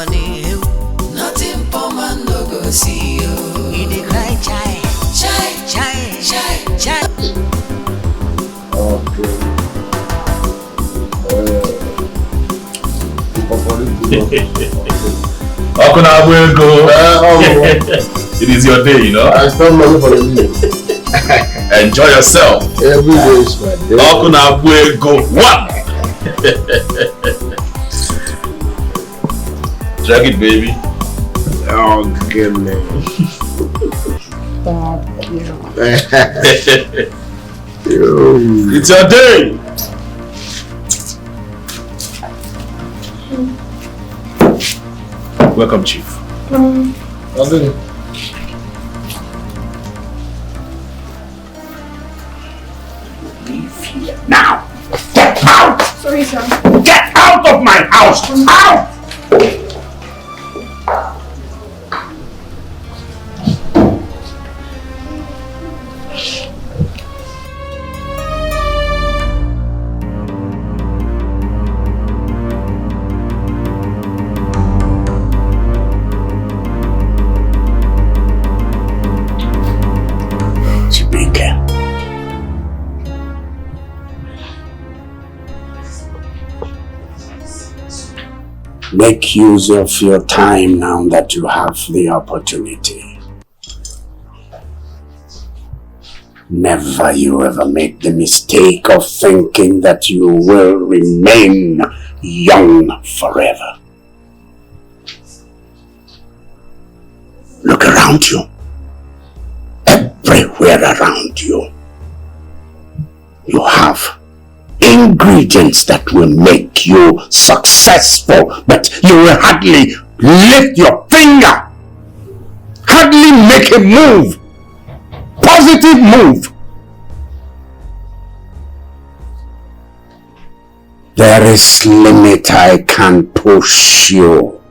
money. Nothing poor man no go see you. He dey cry chai, Chai, chai, chai, chai. Okay. How can I will go? It is your day, you know. I spend money for the meal. Enjoy yourself. Every day is my day. How can I will go? One. Drag it, baby. Okay, man. It's your day. Welcome, Chief. Okay. Leave here now. Get out! Sorry, sir. Get out of my house! Out! Make use of your time now that you have the opportunity. Never you ever make the mistake of thinking that you will remain young forever. Look around you. Everywhere around you. You have ingredients that will make you successful, but you will hardly lift your finger, hardly make a move, positive move. There is limit I can push you,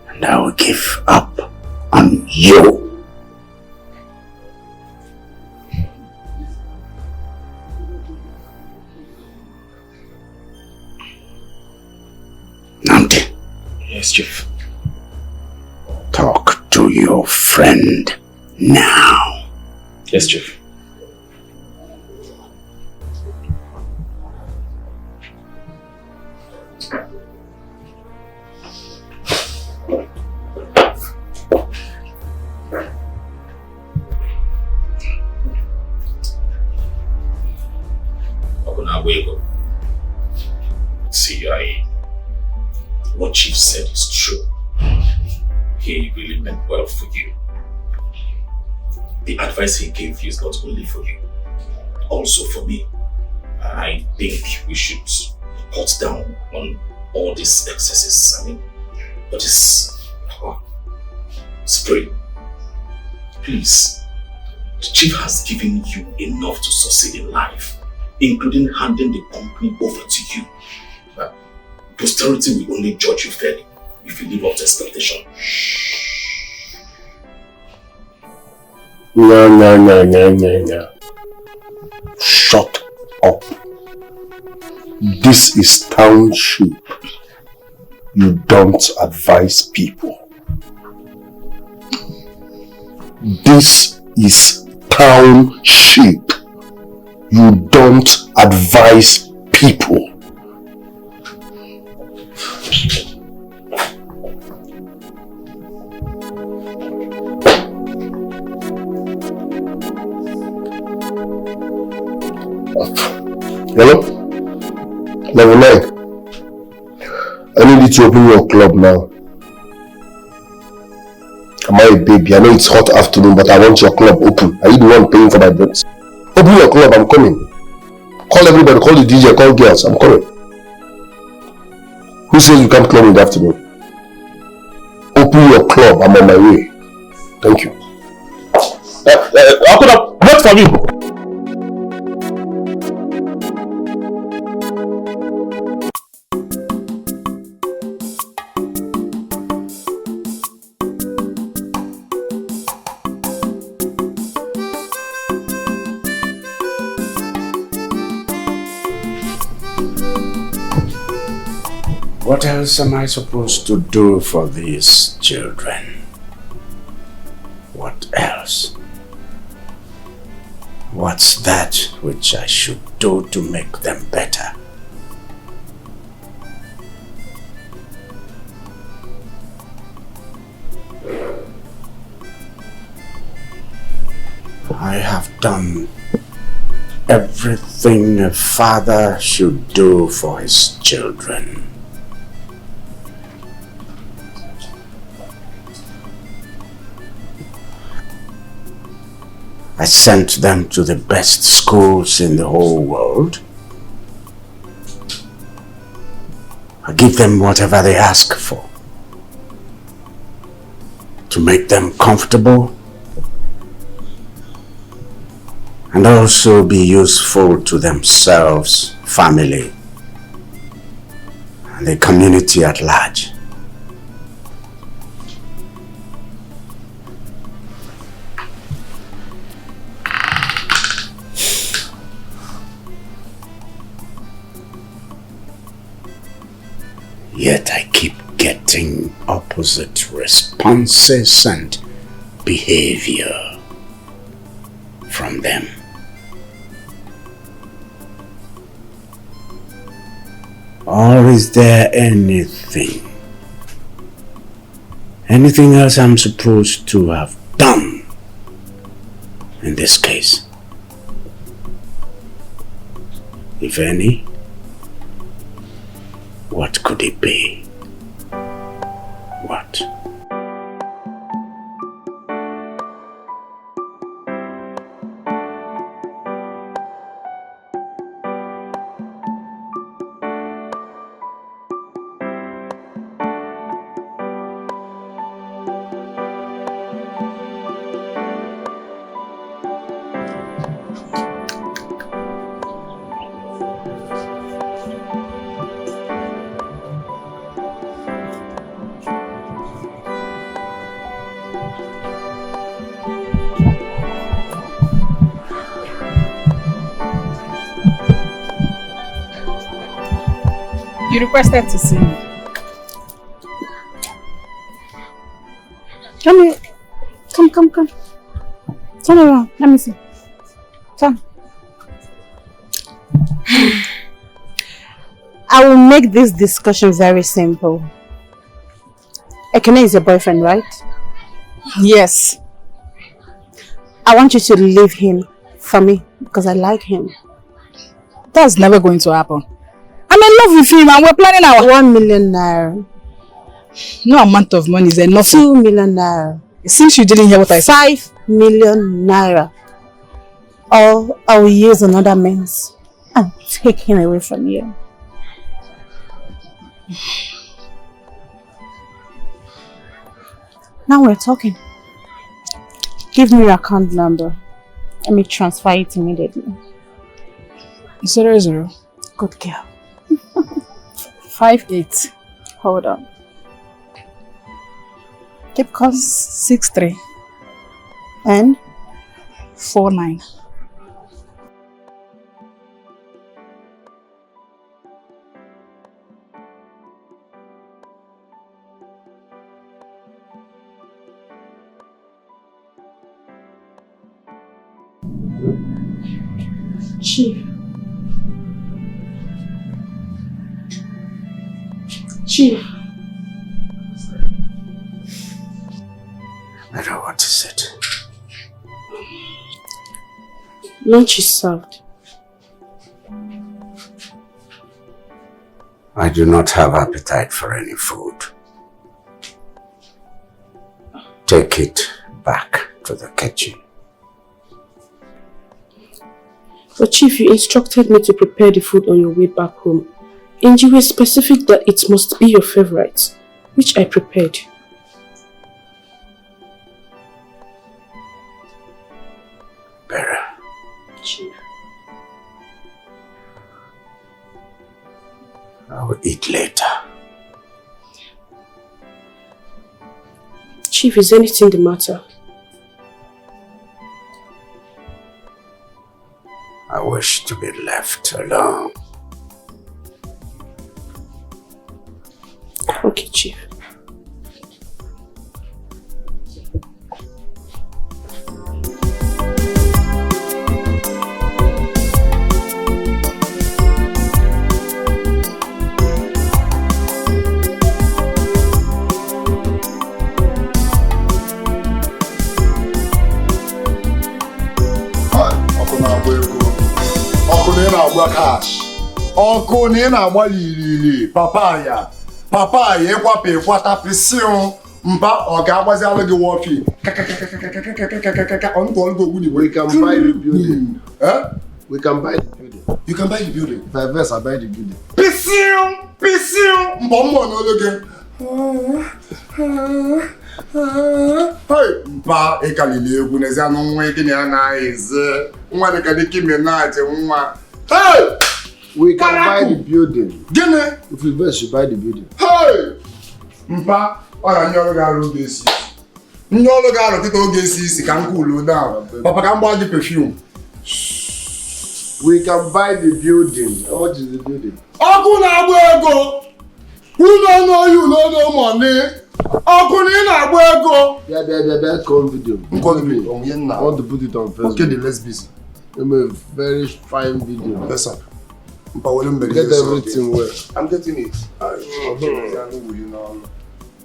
and I will give up on you. Namdi. Yes, Chief. Talk to your friend now. Yes, Chief. See, what Chief said is true. He really meant well for you. The advice he gave you is not only for you, also for me. I think we should cut down on all these excesses. I mean, but spray. Please, the Chief has given you enough to succeed in life, including handing the company over to you. Posterity will only judge you fairly if you live up to expectation. No. Shut up. This is township. You don't advise people. This is township. You don't advise people. Hello? Level 9. I need you to open your club now. Am I a baby? I know it's hot afternoon, but I want your club open. Are you the one paying for my drinks? Open your club, I'm coming. Call everybody, call the DJ, call girls, I'm coming. Who says you can't club in the afternoon? Open your club, I'm on my way. Thank you. Open up, wait for me. What else am I supposed to do for these children? What else? What's that which I should do to make them better? I have done everything a father should do for his children. I sent them to the best schools in the whole world. I give them whatever they ask for to make them comfortable and also be useful to themselves, family, and the community at large. Yet I keep getting opposite responses and behavior from them. Or is there anything else I'm supposed to have done in this case? If any, what could it be? What? You requested to see me. Come here. Come. Turn around. Let me see. Turn. I will make this discussion very simple. Ekene is your boyfriend, right? Yes. I want you to leave him for me because I like him. That's never going to happen. I'm in love with him and we're planning our 1 million naira. No amount of money is enough. 2 million naira. It seems you didn't hear what I said. 5 million naira. Or I will use another means and take him away from you. Now we're talking. Give me your account number. Let me transfer it immediately. 00. Good girl. 58. Hold on. Keep calling. 63. And 49. Chief. Mera, what is it? Lunch is served. I do not have appetite for any food. Take it back to the kitchen. But Chief, you instructed me to prepare the food on your way back home. And you were specific that it must be your favorite, which I prepared. Better. Chief. I will eat later. Chief, is anything the matter? I wish to be left alone. na-agba cash. Ọkụ na ị na-agbalị iri papaya ịkwapụ ịkwata pịsịụ mba ọ ga-agbazi alụ gị wọfi We can buy the building. We can buy the building. You can buy the building. If I verse, I buy the building. Pịsịụ mbọ mmụọ n'olu gị mpa ịkalili egwu n'ezi anụ nwa gị na ya na-eze nwa dịka dịka ime na-aje nwa. We can buy the building. Gịnị? If we verse, you buy the building. Mpa ọ na ndị ọrụ ga-arụ oge esi ndị ọrụ ga-arụ kịta oge esi ka m kwulu down papa ka m gbaa gị perfume. We can buy the building. How much is the building? Ọkụ na-agba ego ụlọ n'oyi ụlọ money ọkụ na ị na-agba ego. Yeah, come video. I want to put it on Facebook. Okay, let's busy. I'm a very fine video. Yes, sir. Get everything well. I'm getting it.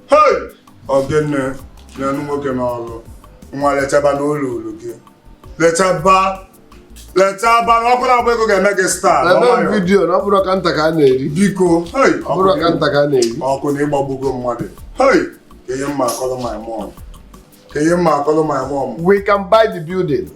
Hey! Ogene, na nwoke n'ọrụ. Nwa letaba n'ụlọ ụlọ gị. Letaba na ọkụ na-agba ego ga-eme gị star. Na video, na ọbụrụ ka nta ka a na-eri. Biko, hey! Ọbụrụ ka nta ka a na-eri. Ọkụ na ịgbagbugo mmadụ. Hey! Ka ihe mma akọrọ my mom. We can buy the building.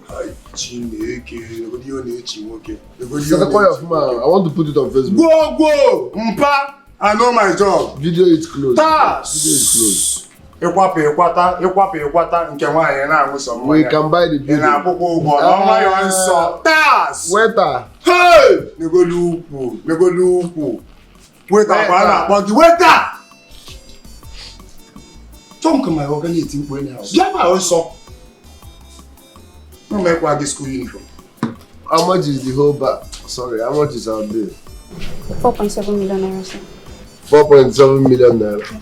Chineke, egodi ọ na-echi nwoke. Set a point of man. I want to put it on Facebook. Go! Mpa! I know my job. Video is closed. Tas! Video is closed. Ịkwapụ ịkwata nke nwaanyị na-aṅụ sọ mmanya. We can buy the building. Ị na-akwụkwọ ụgwọ n'ọnwa ya nsọ. Tas! Waiter. Hey! Negolu ukwu. Waiter kwa a na-akpọ gị. Waiter! Chọọ nke ma ọ ga na-eti mkpu enyi ahụ. Bịa ma nsọ. No mekwa gị school uniform. How much is the whole bar? Sorry, how much is our bill? 4.7 million naira, sir. 4.7 million naira.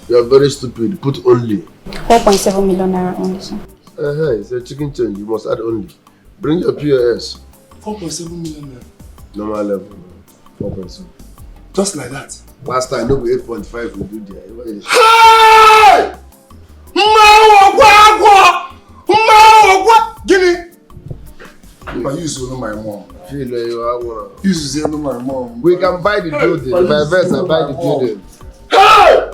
You are very stupid. Put only. 4.7 million naira only, sir. It's a chicken change. You must add only. Bring your POS. 4.7 million naira. Normal level. 4.7. Just like that. Last time, no, 8.5 we do there. Hey! Gini? I use only my mom. Feel like you are one. Use only my mom. We can buy the building. If I verse, I buy the building. Hey!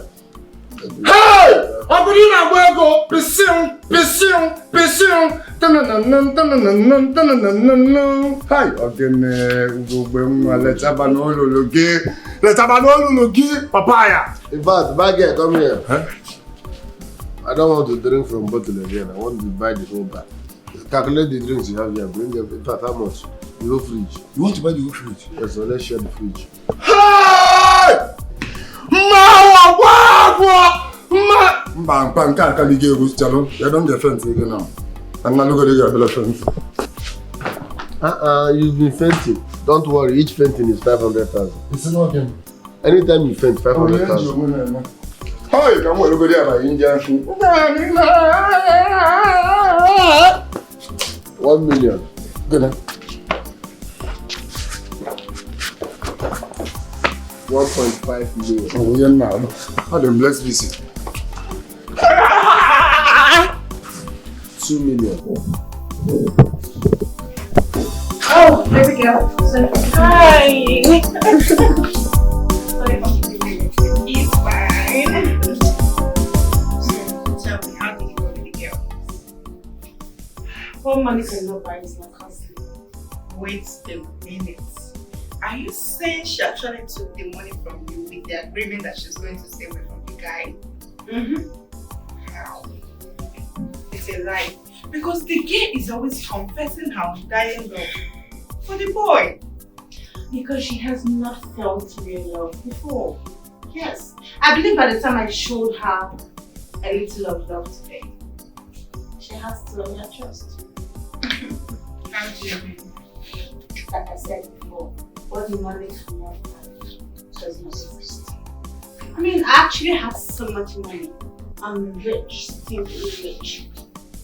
I'm going to go. Pissing. Hi. Again, let's have an ologi. Papaya. In fact, bag here, come here. Huh? I don't want to drink from bottle again. I want to buy the whole bag. Calculate the drinks you have here. Bring them. In fact, how much? The whole fridge. You want to buy the whole fridge? Yes, so let's share the fridge. Hey! Mba nke aka lige egwu chalo. You don't get fence again now. I'm not looking at your fence. You've been fainting. Don't worry, each fainting is 500,000. It's not him. Anytime you faint, 500,000. How you can look at by Indian food? 1 million. Good. 1.5 million. Oh, yeah, now. How them blessed visit? 2 million. Oh, baby girl. Hi. He's fine. Tell me, how did you go with the girl? What money cannot buy is not costly. Wait a minute. Are you saying she actually took the money from you with the agreement that she's going to stay away from the guy? How? It's a lie. Because the girl is always confessing her undying love for the boy. Because she has not felt real love before. Yes. I believe by the time I showed her a little of love today, she has to learn her trust. How do you mean? Like I said before, what the money cannot buy does not exist. I mean, I actually have so much money. I'm rich, simply rich.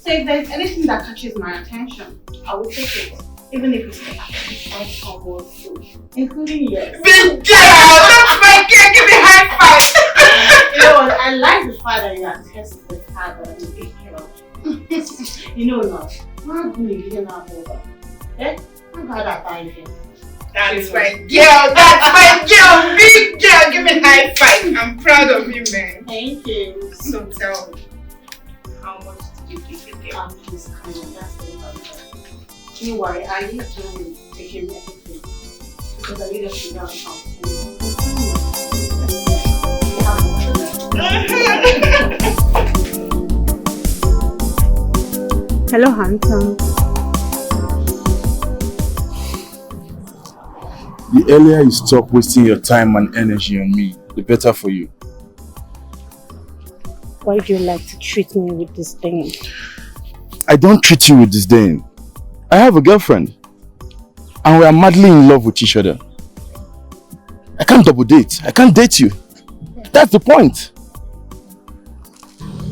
So if there's anything that catches my attention, I will take it. Even if it's the appetite for more food, including yours. Big girl! That's my girl! Give me a high five! You know what? I like the fact that you are testing the fact that I'm a big girl. You know not. Why do you get out over? Eh? I'm glad I buy him. That's my girl. That's my girl. Big girl. Give me a high five. I'm proud of you, man. Thank you. So tell me, how much did you give the girl? Please come on, that's the important. Don't worry, I need to take care of everything. Because I need to figure out how Hello, handsome. The earlier you stop wasting your time and energy on me, the better for you. Why do you like to treat me with disdain? I don't treat you with disdain. I have a girlfriend. And we are madly in love with each other. I can't double date. I can't date you. That's the point.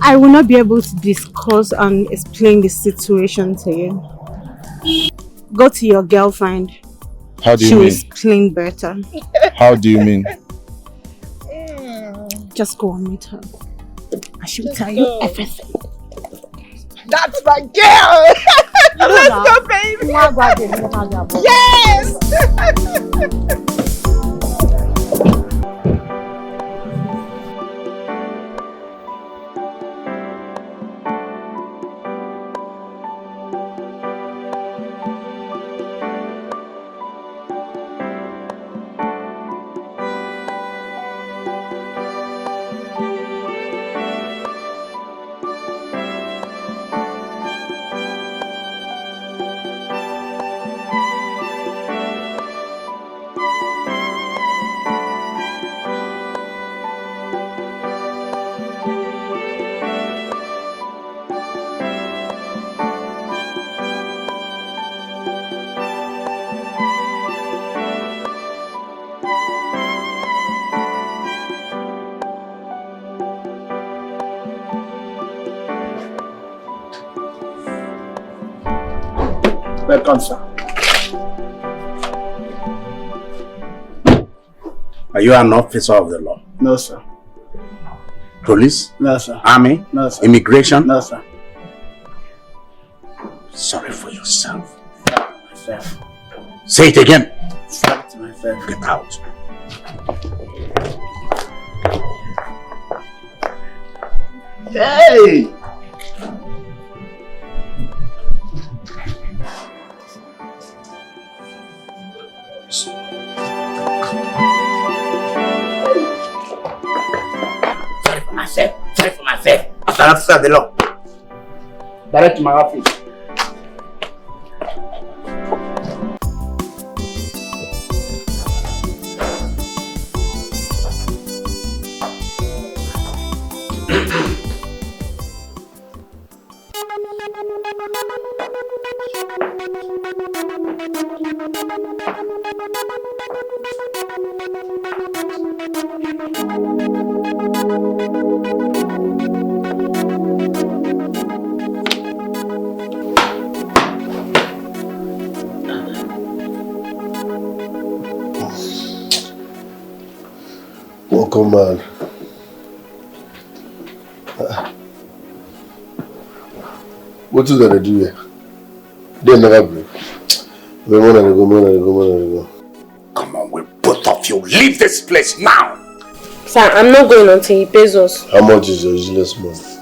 I will not be able to discuss and explain the situation to you. Go to your girlfriend. How do you She will mean? explain better. How do you mean? Just go and meet her. And she will tell you everything. That's my girl. Let's go, baby. Yes. Welcome, sir. Are you an officer of the law? No, sir. Police? No, sir. Army? No, sir. Immigration? No, sir. Sorry for yourself. Myself. Say it again. Sorry to myself. Get out. Hey! Sorry for myself. As an officer of the law. Direct to my office. Welcome, man. What is gonna do here? They never break. Go. Come on, will both of you leave this place now? Sir, I'm not going until he pays us. How much is your useless month?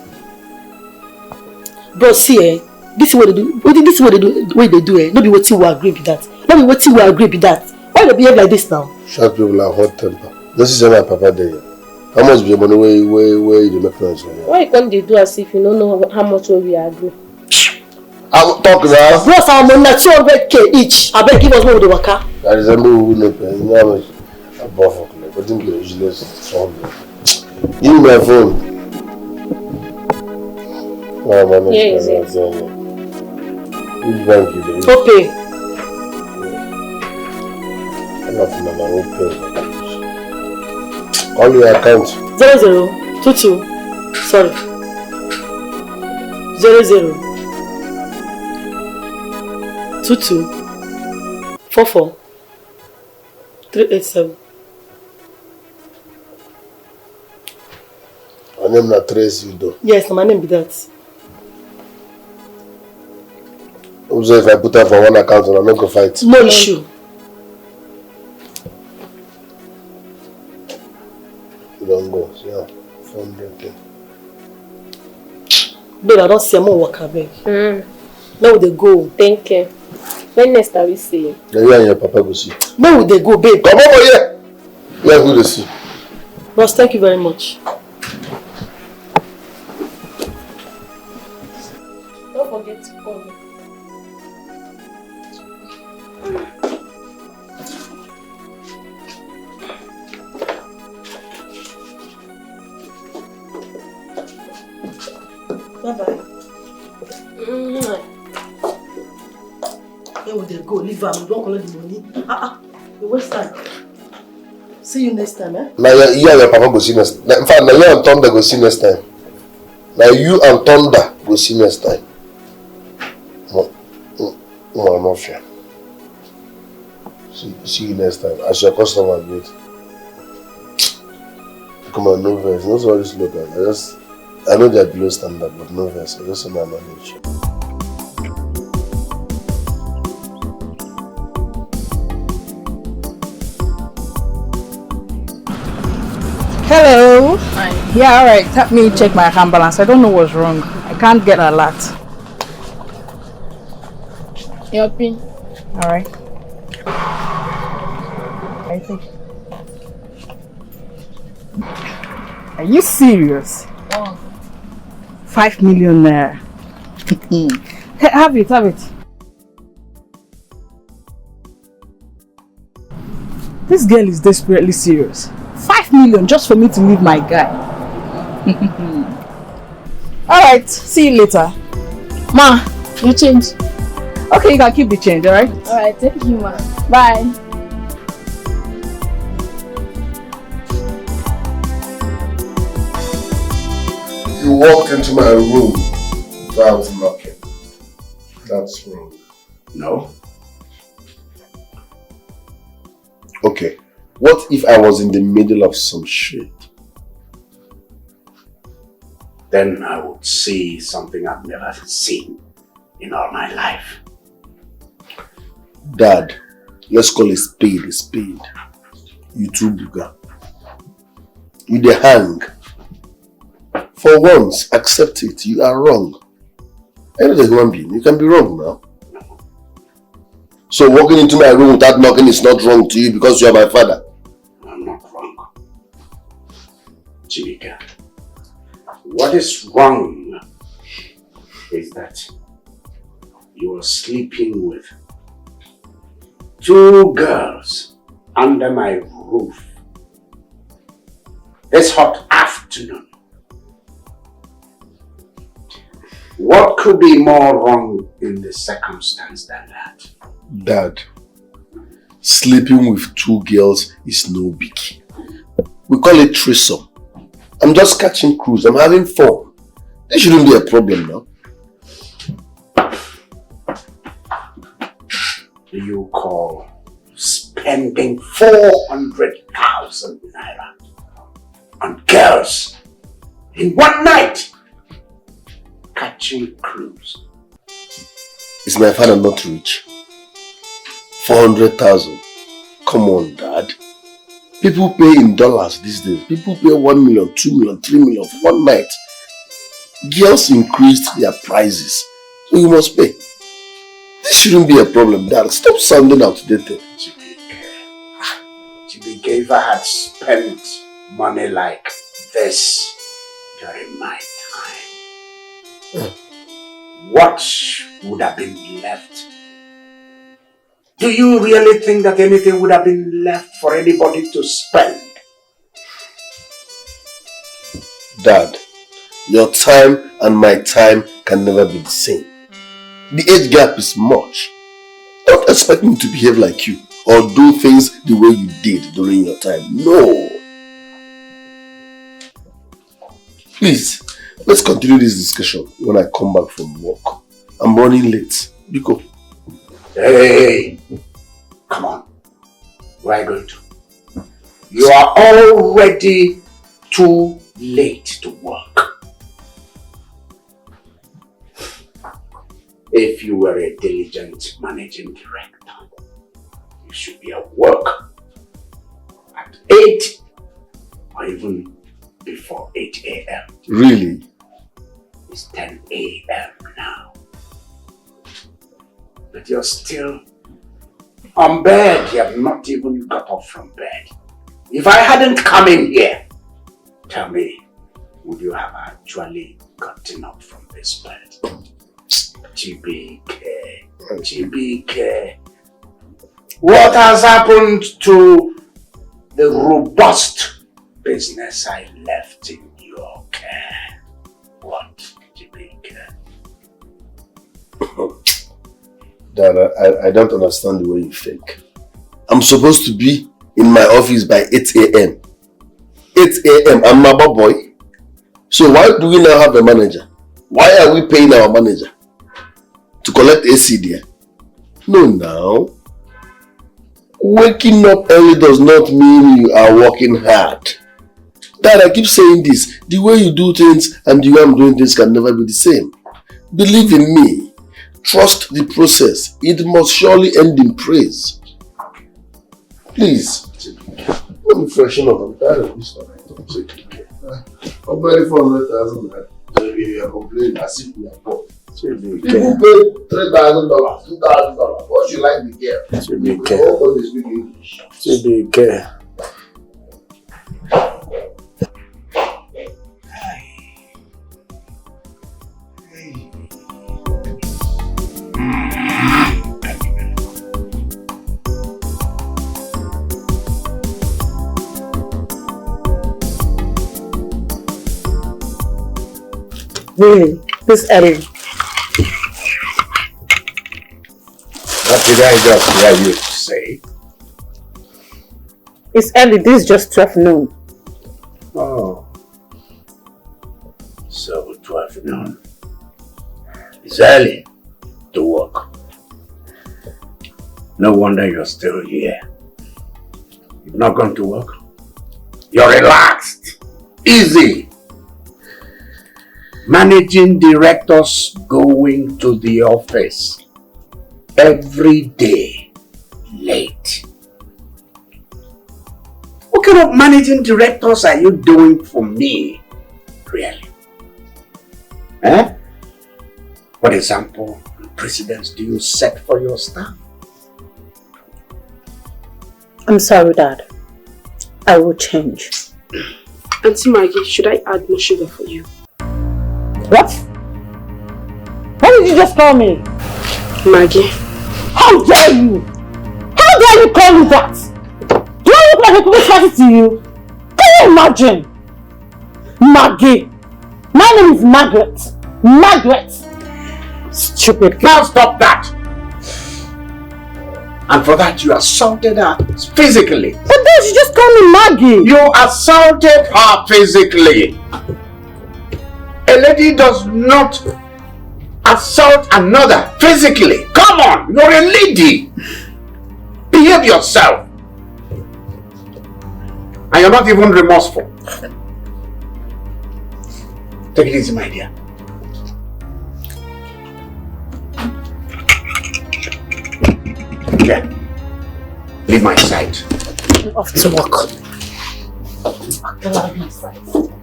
Bro, see, this is what they do. This is what they do. No be what you will agree with that. No be what you will agree with that. Why they behave like this now? Short people are hot temper. This is my papa there. How much be your money where you make noise? Why can't they do as if you don't know how much we agree? I will talk now. Bros, our money 200k each. I bet give us more with the waka. I resemble who no pay. You know how much? Above for club. But think you're useless. Give me my phone. Yeah, is it? Which bank you do? Okay. Enough man, I will pay. Call your account. 0022. Sorry. 00 22 44 387. My name na Trace Udo. Yes, my name be that. Also, if I put her for one account, I'm not going to fight. No issue. 100K. Babe, I don't see more work, babe. Where would they go? Thank you. When next are we seeing? Then you and your papa go see. Where would they go, babe? Come over here! Where would they see? Boss, thank you very much. Don't forget to call me. Bye-bye. Where would they go? Leave them. Don't collect the money. You waste time. See you next time, eh? Now you and your papa go see next time. In fact, now you and Thunder go see next time. Now you and Thunder go see next time. No, I'm not fair. See you next time. As your customer, wait. Come on, no verse. Not all this local. I know they're below standard, but no verse. I just want to manage. Hello. Hi. Yeah, alright. Help me check my account balance. I don't know what's wrong. I can't get a lot. Your pin. Alright. I think. Are you serious? Oh. 5 million naira. Hey, have it. This girl is desperately serious. 5 million just for me to leave my guy. Alright, see you later. Ma, your change. Okay, you can keep the change, alright? Alright, thank you, ma. Bye. You walked into my room without knocking. That's wrong. No. Okay. What if I was in the middle of some shit? Then I would see something I've never seen in all my life. Dad, let's call a spade a spade. You too, Buga. You the hang. For once, accept it. You are wrong. I know the human being. You can be wrong now. So walking into my room without knocking is not wrong to you because you are my father. I'm not wrong. Chimika, what is wrong is that you are sleeping with 2 girls under my roof this hot afternoon. What could be more wrong in this circumstance than that? Dad, sleeping with 2 girls is no biggie. We call it threesome. I'm just catching cruise. I'm having fun. There shouldn't be a problem now. Do you call spending 400,000 naira on girls in one night? Catching cruise. Is my father not rich? 400,000. Come on, Dad. People pay in dollars these days. People pay 1 million, 2 million, 3 million for one night. Girls increased their prices, so you must pay. This shouldn't be a problem, Dad. Stop sounding outdated. Chibike, if I had spent money like this during my time, what would have been left? Do you really think that anything would have been left for anybody to spend? Dad, your time and my time can never be the same. The age gap is much. Don't expect me to behave like you or do things the way you did during your time. No. Please, let's continue this discussion when I come back from work. I'm running late. Biko. Hey, come on. Where are you going to? You are already too late to work. If you were a diligent managing director, you should be at work at 8 or even before 8 a.m. Really? It's 10 a.m. now. But you're still on bed. You have not even got up from bed. If I hadn't come in here, tell me, would you have actually gotten up from this bed? GBK. What has happened to the robust business I left in your care? What, GBK? Dad, I don't understand the way you think. I'm supposed to be in my office by 8 a.m. 8 a.m. I'm a boy. So why do we now have a manager? Why are we paying our manager to collect AC there? No, now. Waking up early does not mean you are working hard. Dad, I keep saying this. The way you do things and the way I'm doing things can never be the same. Believe in me. Trust the process. It must surely end in praise. Please. Let me freshen up. I'm tired of this stuff. I'm ready for 100,000. So you are complaining as if we are poor. People pay $3,000, $2,000. What you like the girl? Nobody speak English. GBK. Really? This early? What did I just hear you say? It's early. This is just 12 noon. Oh. So 12 noon. It's early to work. No wonder you're still here. You've not gone to work? You're relaxed. Easy. Managing directors going to the office every day late. What kind of managing directors are you doing for me, really? Eh? What example and precedents do you set for your staff? I'm sorry, Dad. I will change. Auntie Maggie, should I add more sugar for you? What? What did you just call me? Maggie. How dare you? How dare you call me that? Do I look like a Christmas to you? Can you imagine? Maggie. My name is Margaret. Margaret. Stupid kid. Now stop that! And for that you assaulted her physically. But then she just called me Maggie. You assaulted her physically. A lady does not assault another physically. Come on, you're a lady. Behave yourself. And you're not even remorseful. Take it easy, my dear. Yeah. Leave my sight. Off to work.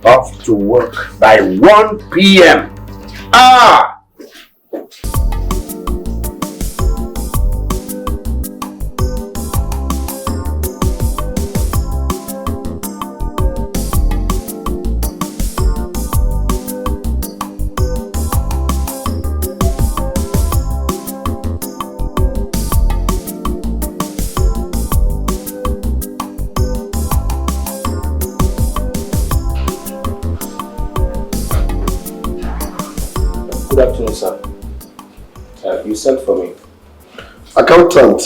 Off to work by 1 p.m. Ah! Good afternoon, sir. You sent for me. Accountant,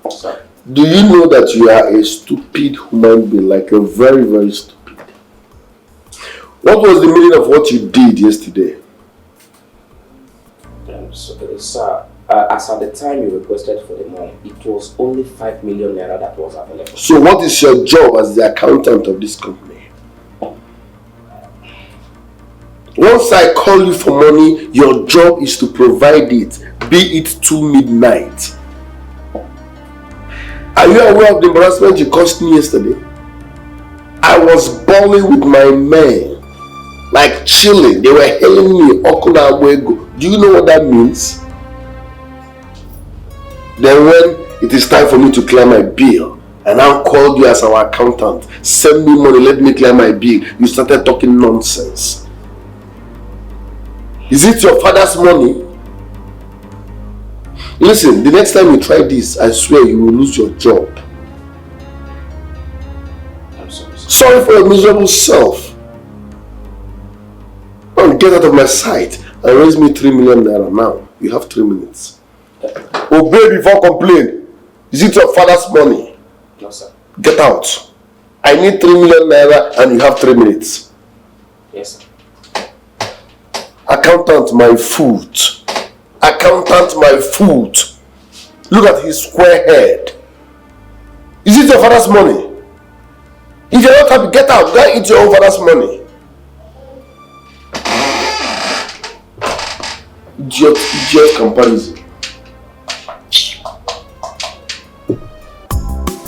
Sir. do you know that you are a stupid human being, like a very, very stupid? What was the meaning of what you did yesterday? Sir, as at the time you requested for the money, it was only 5 million naira that was available. So what is your job as the accountant of this company? Once I call you for money, your job is to provide it, be it to midnight. Are you aware of the embarrassment you caused me yesterday? I was balling with my men, like chilling. They were hailing me, Okuna Abuego. Do you know what that means? Then when it is time for me to clear my bill, and I called you as our accountant, send me money, let me clear my bill, you started talking nonsense. Is it your father's money? Listen, the next time you try this, I swear you will lose your job. I'm sorry. Sorry for your miserable self. Now get out of my sight and raise me 3 million naira now. You have 3 minutes. Obey before complain. Is it your father's money? No, sir. Get out. I need 3 million naira and you have 3 minutes. Yes, sir. Accountant, my foot. Accountant, my foot. Look at his square head. Is it your father's money? If you're not happy, get out. Go and eat your own father's money. Idiot comparison.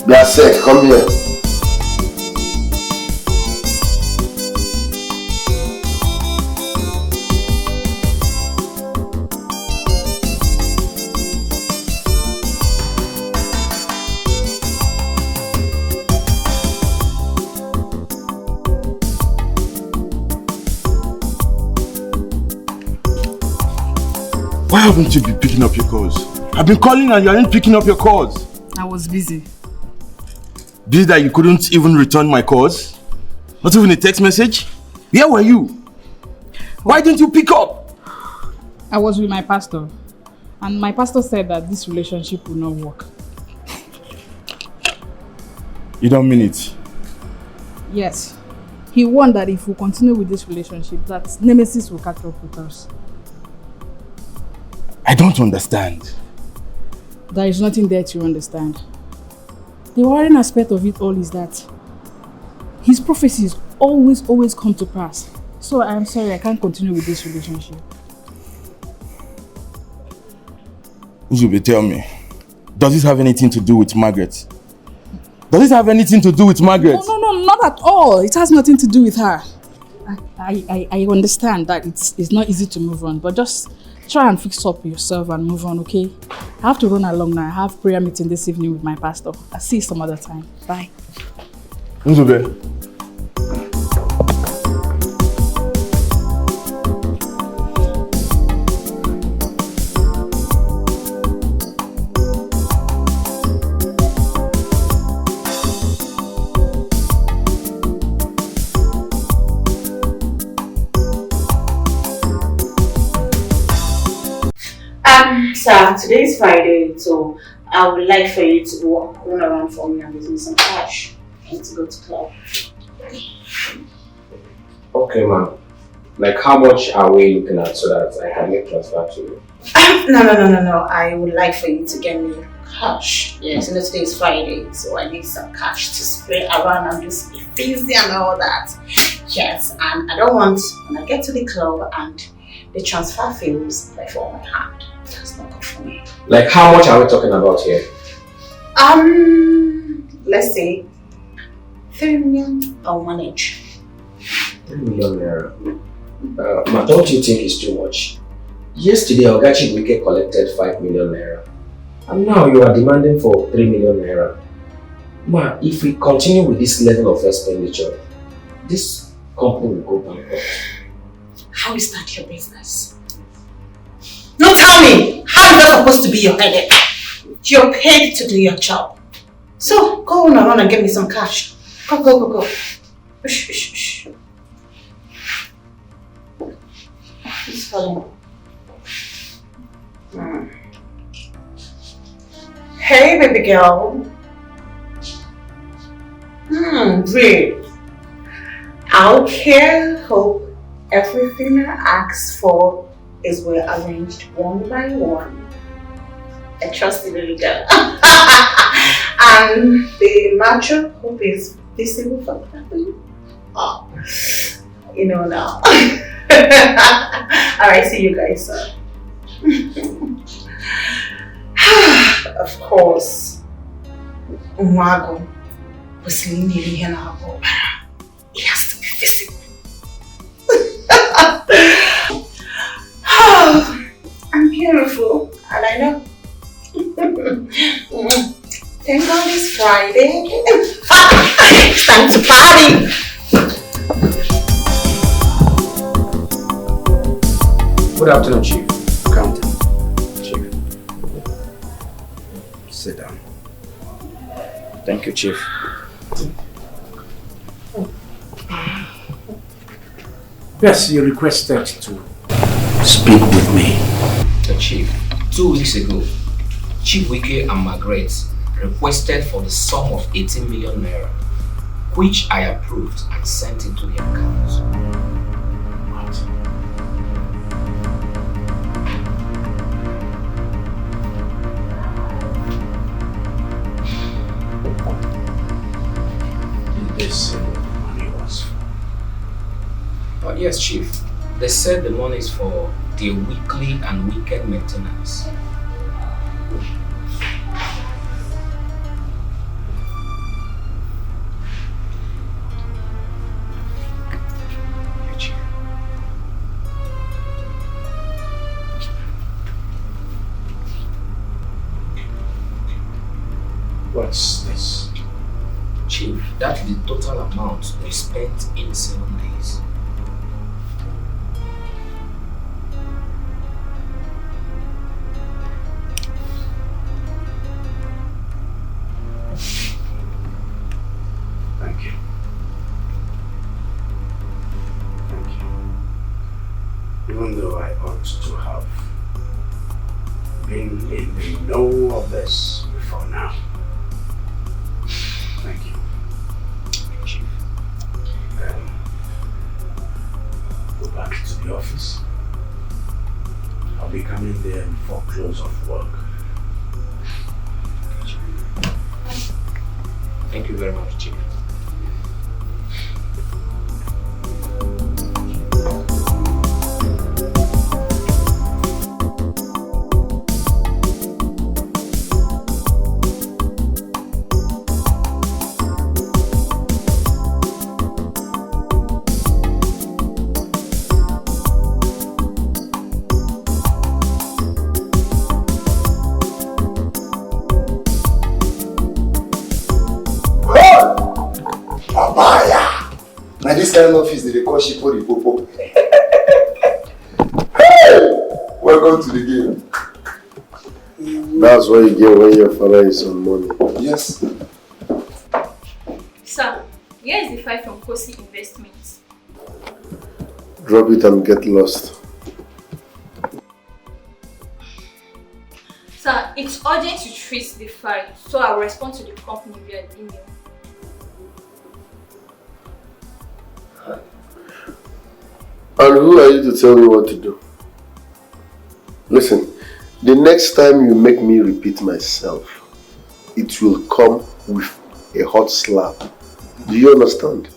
That's it, come here. Why haven't you been picking up your calls? I've been calling and you aren't picking up your calls. I was busy. Busy that you couldn't even return my calls? Not even a text message? Where were you? Why didn't you pick up? I was with my pastor. And my pastor said that this relationship will not work. You don't mean it? Yes. He warned that if we continue with this relationship, that Nemesis will catch up with us. I don't understand. There is nothing there to understand. The worrying aspect of it all is that his prophecies always come to pass. So I am sorry, I can't continue with this relationship. Uzube, tell me, does this have anything to do with Margaret? Does this have anything to do with Margaret? No, not at all. It has nothing to do with her. I understand that it's not easy to move on, but just try and fix up yourself and move on, okay? I have to run along now. I have prayer meeting this evening with my pastor. I'll see you some other time. Bye. Uzube. Sir, today is Friday, so I would like for you to go run around for me and give me some cash. I need to go to club. Okay, ma'am. Like, how much are we looking at so that I can make transfer to you? No. I would like for you to get me cash. Yes, you know today is Friday, so I need some cash to spray around and just be busy and all that. Yes, and I don't want when I get to the club and the transfer fails, I fall on my hand. That's not good for me. Like, how much are we talking about here? Let's say 3 million I'll manage. 3 million naira. Ma, don't you think it's too much? Yesterday, Ogachi Wike collected 5 million naira. And now you are demanding for 3 million naira. Ma, if we continue with this level of expenditure, this company will go bankrupt. How is that your business? No, tell me! How is that supposed to be your headache? You're paid to do your job. So, go on around and get me some cash. Go. Shh. It's falling. Hey, baby girl. Great. Okay, hope everything I asked for is well arranged one by one. I trust the little girl. And the matchup hope is visible for family. Oh, you know now. Alright, see you guys soon. Of course. Umago was leaning here now. it's Friday. It's time to party! Good afternoon, Chief. Come down. Chief. Sit down. Thank you, Chief. Yes, you requested to speak with me. The Chief, 2 weeks ago, Chief Wike and Margaret requested for the sum of 18 million naira, which I approved and sent into the account. What? Did they say what the money was for? Yes, Chief. They said the money is for their weekly and weekend maintenance. What's this? Chief, that is the total amount we spent in 7 days. Thank you. Thank you. Even though I ought to have been in the know of this before now. Thank you. Chief. Go back to the office. I'll be coming there before close of work. Thank you very much, Chief. Now this kind of office they call Shipo the Popo. Hey! Welcome to the game. That's what you get when your father is on money. Yes. Sir, here is the file from Kosi Investments. Drop it and get lost. Sir, it's urgent to trace the file, so I'll respond to the company via email. And who are you to tell me what to do? Listen, the next time you make me repeat myself, it will come with a hot slap. Do you understand?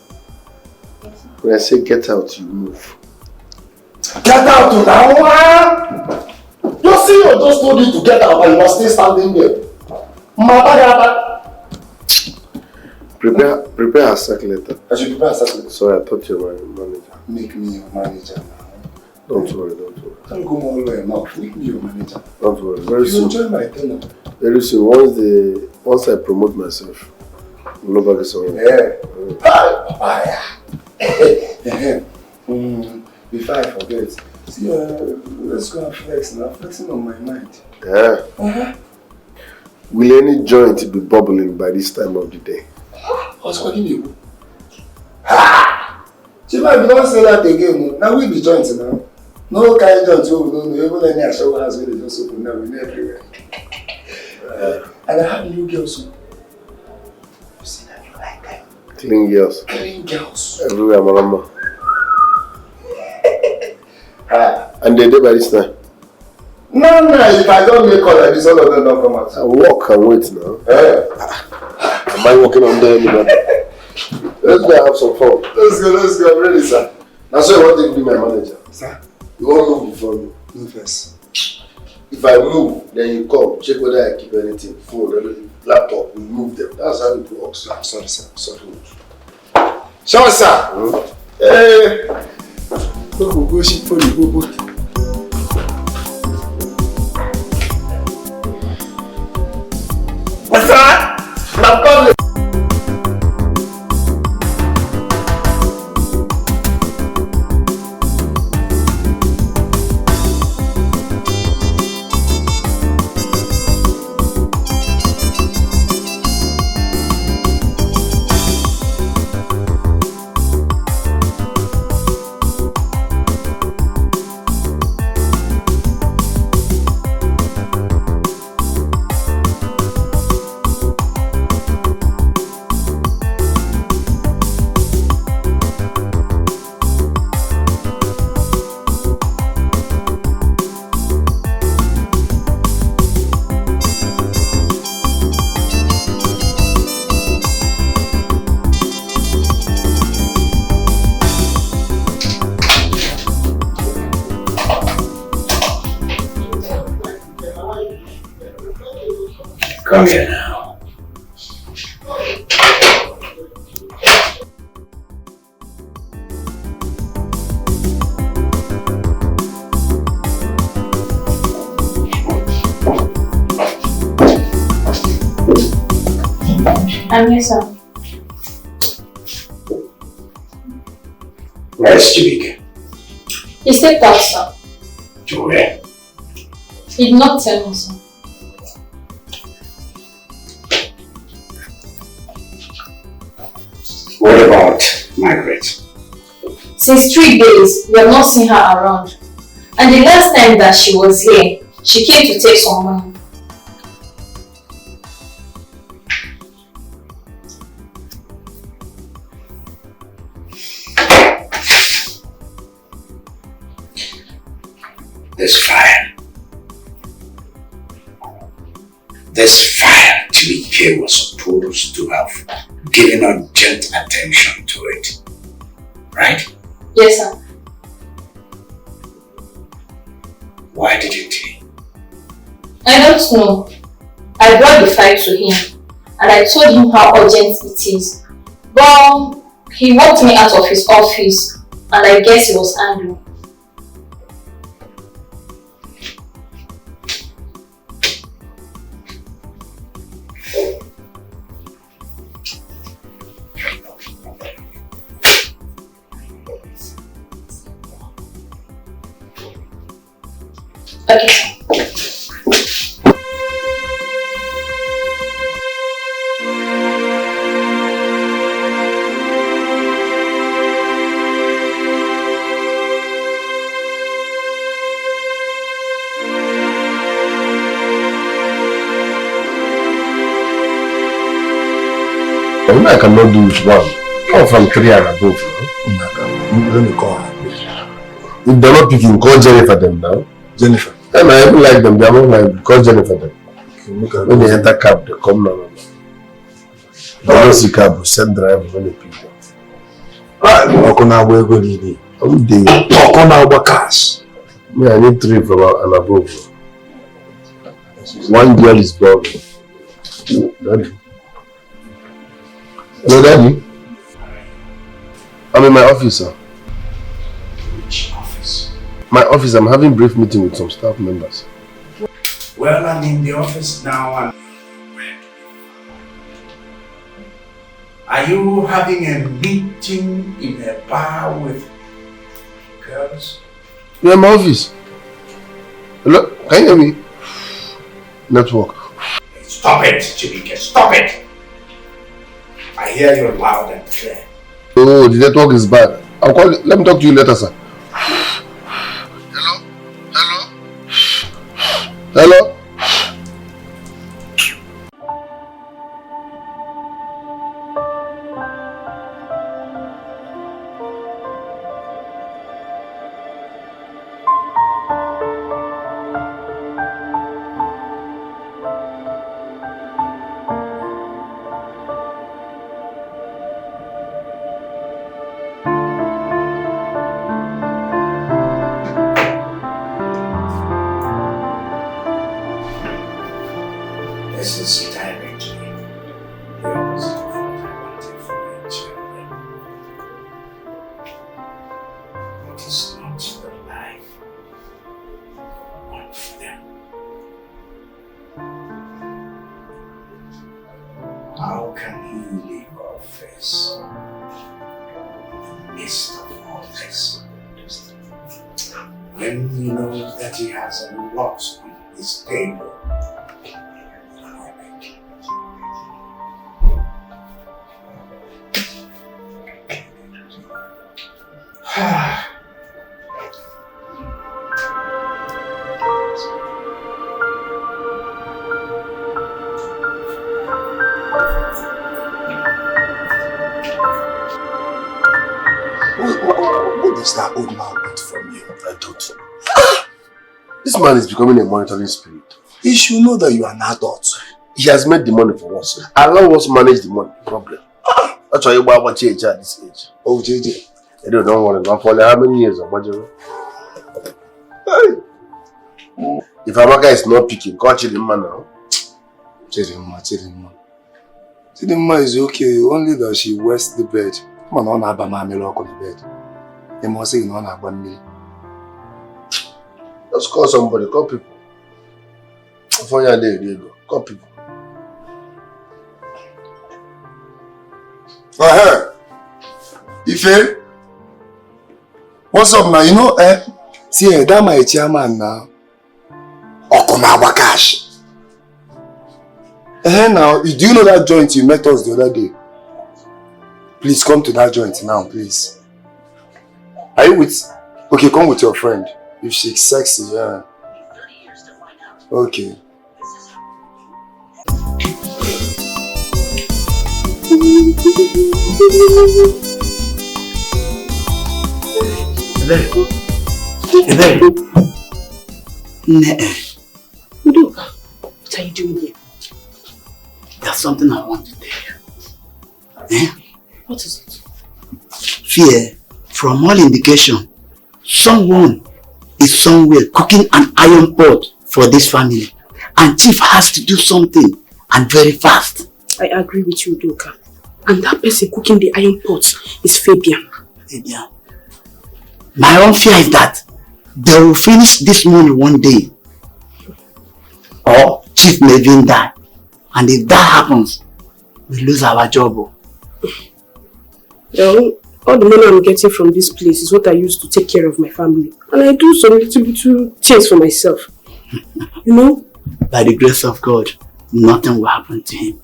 Yes. When I say get out, you move. Get out now! You see, I just told you to get out, but you are still standing there. Prepare a sack letter. I should prepare a sack letter. Sorry, I thought you were my manager. Make me your manager now. Don't worry, don't worry. Don't go all the way now. Make me your manager. Don't worry. Very soon. You enjoy my tenure. Very soon. Once I promote myself, nobody saw me. Yeah. Before I forget, see, let's go and flex now. Flexing on my mind. Yeah. Will any joint be bubbling by this time of the day? What's calling you? Chiba, if you don't say that again, now we be joints now. No kind of joints, we don't know. Even any shower house where they just open now, we're everywhere. And I have new girls too. You see that you like them? Clean girls. Clean girls. Everywhere, Marama. And they did by this time? No, if I don't make all like this, all of them don't come out. I walk and wait now. Am I walking on there anymore? Let's go have some fun. Let's go, I'm ready, sir. That's why I want you to be my manager. Sir? You won't move before me. Move first. If I move, then you come, check whether I keep anything, phone, everything, laptop, we move them. That's how it works. I'm sorry, sir. Sorry. Sure, sir. Hey! Go shit for you, go. What's that? Come here now. I'm here, sir. Where's Chibike? He stepped out, sir. To where? He did not tell me, sir. What about Margaret? Since 3 days, we have not seen her around. And the last time that she was here, she came to take some money. This file Chibike was supposed to have given urgent attention to it. Right? Yes, sir. Why didn't he? I don't know. I brought the file to him and I told him how urgent it is. But he walked me out of his office and I guess he was angry. Okay. I cannot do it one. Come from 3 and above. Let me call her. If they're not picking, call Jennifer them now. Jennifer. And I even like them. They are not like, call Jennifer them. When they enter cab, they come now. They don't see cab, send driver when they pick them. I'm going to I'm doing cash. Me, I need 3 from and above. 1 girl is gone. Daddy. Hello, Daddy. I'm in my office, sir. Which office? My office. I'm having a brief meeting with some staff members. Well, I'm in the office now and are you having a meeting in a bar with girls? You're in my office. Hello? Can you hear me? Network. Stop it, Chibike. Stop it! I hear you loud and clear. Oh, the network is bad. I'll call you. Let me talk to you later, sir. Hello? Hello? Hello? This is directly the opposite of what I wanted for my children. It is not the life I want for them. How can he leave office in the midst of all this when he knows that he has a lot on his table? What does that old man want from you? I don't. This man is becoming a monitoring spirit. He should know that you are an adult. He has made the money for us. Allow us manage the money. Problem. That's why you buy what age at this age. Oh, JJ. I don't worry. I'm for how many years of budget? If Amaka is not picking, catch the man now. Chidinma is okay, only that she wets the bed. Man, on Abba Mammy lock on the bed. You must say, no, on Abba me. Just call somebody, call people. For your day, there you go. Call people. Ife, what's up now? You know, see, that my chairman now. Okoma cash. Now, do you know that joint you met us the other day? Please come to that joint now, please. Are you with? Okay, come with your friend. If she's sexy, yeah. Okay. Udoka, what are you doing here? There's something I want to tell you. What is it? Fear, from all indication, someone is somewhere cooking an iron pot for this family. And Chief has to do something, and very fast. I agree with you, Udoka. And that person cooking the iron pot is Fabian. Fabian. My own fear is that they will finish this money one day. Or Chief may even die. And if that happens, we lose our job. Well, all the money I'm getting from this place is what I use to take care of my family. And I do some little things for myself. You know? By the grace of God, nothing will happen to him.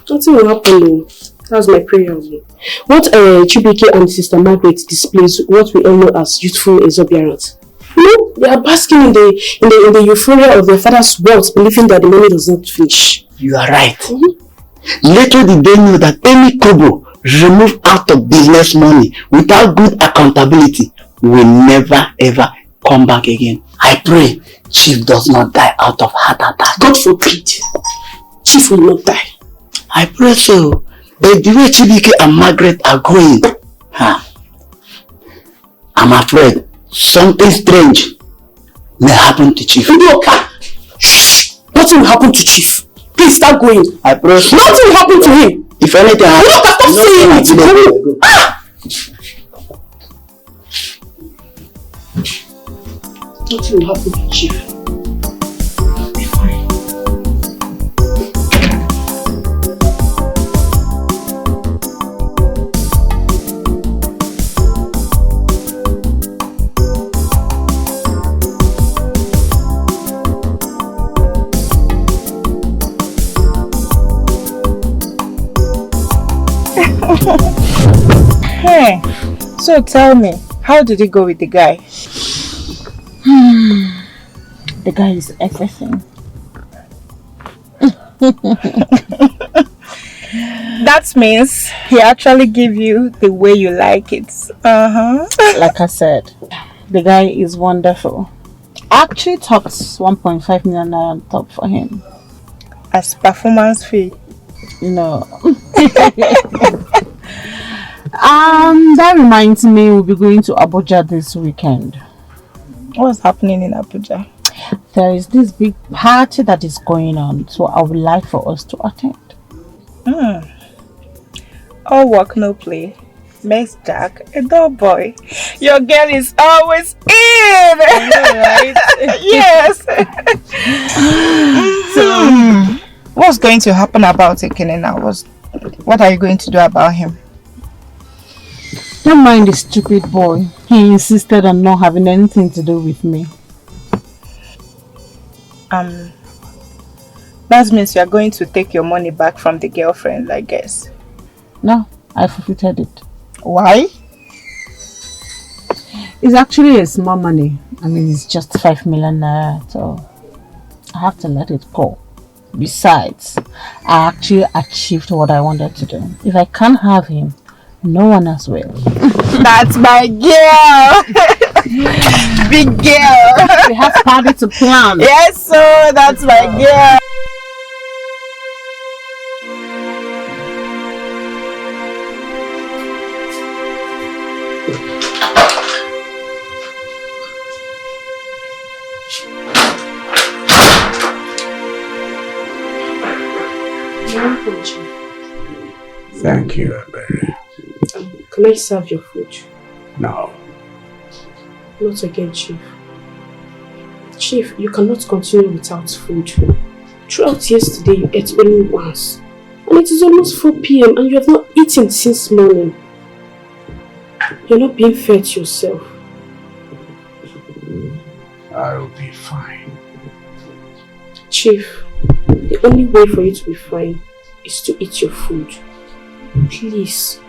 Nothing will happen, though. That's my prayer. What Chibike and Sister Margaret displays what we all know as youthful exuberance. You know, they are basking in the euphoria of their father's wealth, believing that the money does not finish. You are right. Little did they know that any kobo removed out of business money without good accountability will never ever come back again. I pray Chief does not die out of heart attack. God forbid. Chief will not die. I pray so. But the way Chibike and Margaret are going, I'm afraid something strange may happen to Chief. Udoka! Shh! Nothing will happen to Chief. Please start going. I pray so. Nothing will happen to him. If anything happens, Udoka, stop saying it. Nothing will happen to Chief. Be fine. Hey, so tell me, how did it go with the guy? The guy is everything. That means he actually give you the way you like it. Like I said, the guy is wonderful. I actually topped 1.5 million naira on top for him. As performance fee? No. That reminds me, we'll be going to Abuja this weekend. What's happening in Abuja? There is this big party that is going on, so I would like for us to attend. All work, no play. Makes Jack a dull boy. Your girl is always in! Right? Yes! So, what's going to happen about Ekene now? What are you going to do about him? Don't mind the stupid boy. He insisted on not having anything to do with me. That means you are going to take your money back from the girlfriend, I guess. No, I forfeited it. Why? It's actually a small money. I mean, it's just 5 million naira, so I have to let it go. Besides, I actually achieved what I wanted to do. If I can't have him, no one else will. That's my girl! Big girl! We have party to plan. Yes, sir, that's my girl! Thank you, Ebere. Can I serve your food? No. Not again, Chief. Chief, you cannot continue without food. Throughout yesterday, you ate only once. And it is almost 4 p.m. and you have not eaten since morning. You're not being fair to yourself. I'll be fine. Chief, the only way for you to be fine is to eat your food. Please.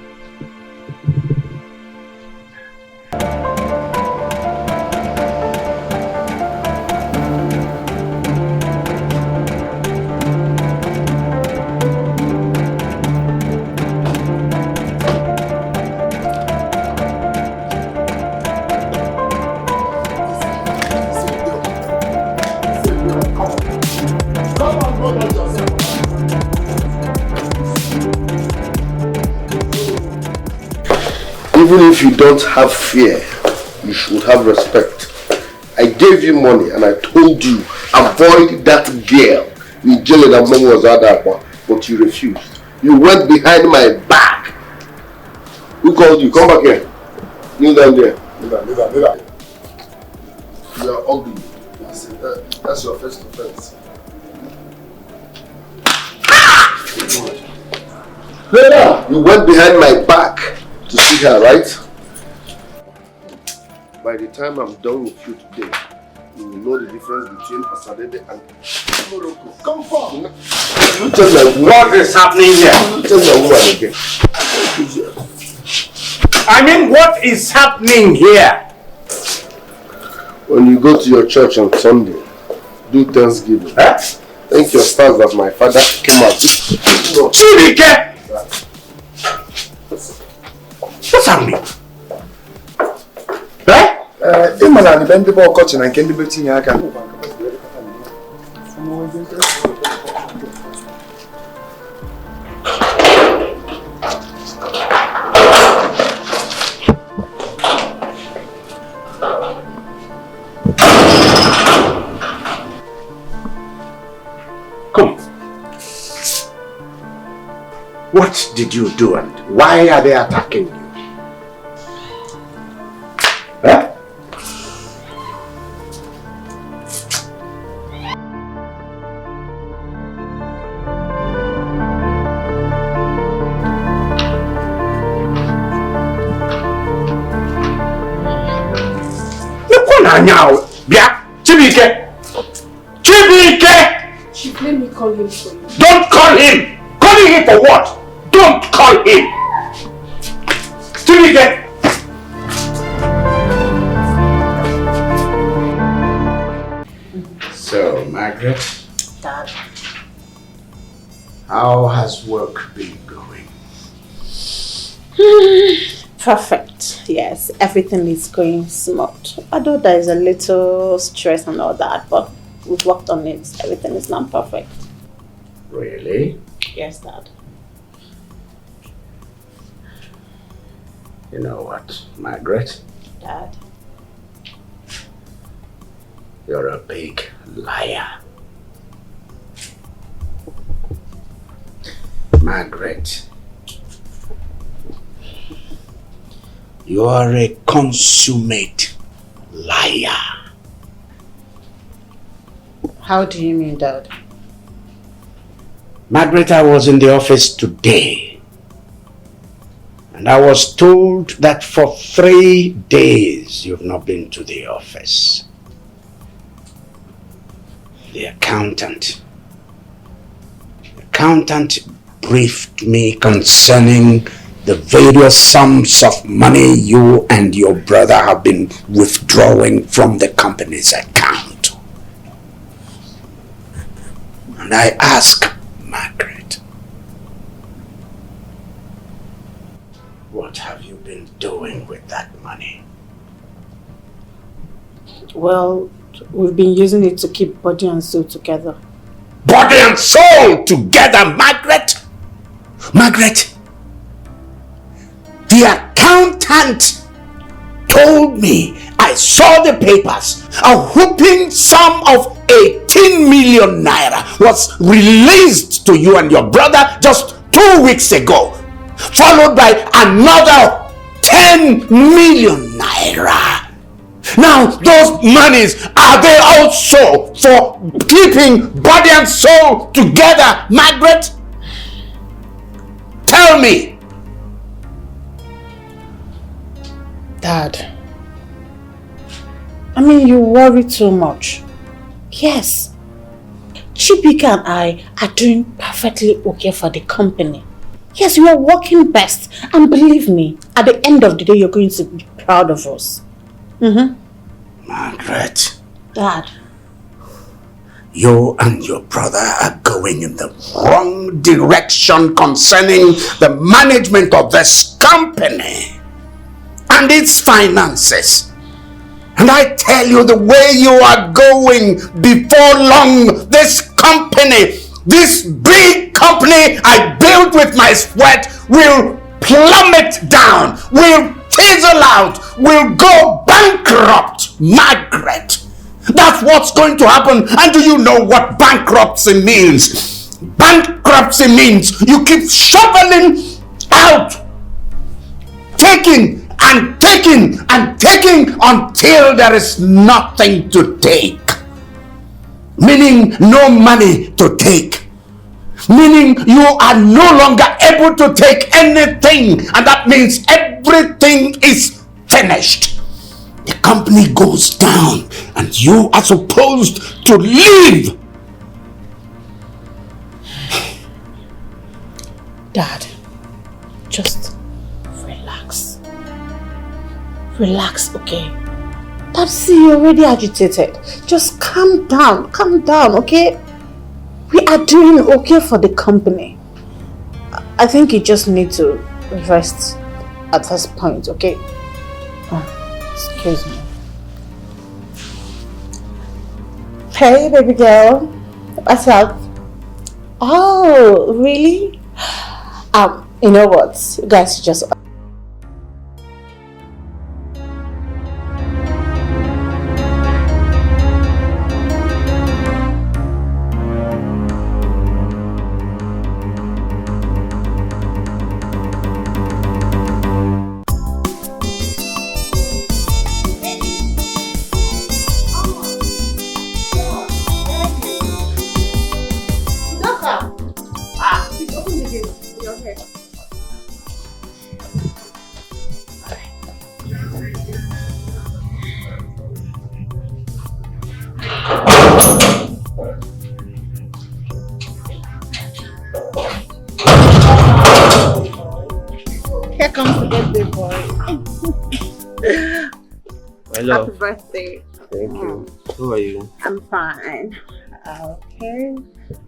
Even if you don't have fear, you should have respect. I gave you money and I told you, avoid that girl. Nigerian and mom was out there, but you refused. You went behind my back. Who called you? Come back here. Kneel down there. Kneel down. You are ugly. That's your first offense. You went behind my back to see her, right? By the time I'm done with you today, you will know the difference between Asadebe and Morocco. Come on! You tell me what is happening here. You tell me woman again. I mean, what is happening here? When you go to your church on Sunday, do Thanksgiving. Huh? Thank your stars that my father came out. Chibike! What's happening? Imana ni bendi bo kochi na nke ndi betinye aka. Come. What did you do and why are they attacking you? Huh? Now, Bia, Chibike! Chief, let me call him for you. Don't call him! Calling him for what? Don't call him! Chibike! So, Margaret? Dad. How has work been going? Perfect. Yes, everything is going smooth. Although there is a little stress and all that, but we've worked on it. Everything is not perfect. Really? Yes, Dad. You know what, Margaret? Dad. You're a big liar. Margaret. You are a consummate liar. How do you mean, Dad? Margaret, I was in the office today and I was told that for 3 days you've not been to the office. The accountant briefed me concerning the various sums of money you and your brother have been withdrawing from the company's account. And I ask, Margaret, what have you been doing with that money? Well, we've been using it to keep body and soul together. Body and soul together, Margaret? Margaret, the accountant told me, I saw the papers, a whooping sum of 18 million naira was released to you and your brother just 2 weeks ago, followed by another 10 million naira. Now, those monies, are they also for keeping body and soul together, Margaret? Tell me. Dad, I mean, you worry too much. Yes, Chibika and I are doing perfectly okay for the company. Yes, we are working best. And believe me, at the end of the day, you're going to be proud of us. Margaret. Dad. You and your brother are going in the wrong direction concerning the management of this company and its finances. And I tell you, the way you are going, before long, this company, this big company I built with my sweat, will plummet down, will fizzle out, will go bankrupt, Margaret. That's what's going to happen. And do you know what bankruptcy means? Bankruptcy means you keep shoveling out, taking and taking and taking until there is nothing to take. Meaning no money to take. Meaning you are no longer able to take anything, and that means everything is finished. The company goes down and you are supposed to leave. Dad, just relax. Relax, okay? Dad, see, you're already agitated. Just calm down, okay? We are doing okay for the company. I think you just need to rest at this point, okay? Excuse me. Hey, baby girl. What's up? Oh, really? You know what? You guys just... Here comes the birthday boy. Hello. Happy birthday. Thank you. Who are you? I'm fine. Okay.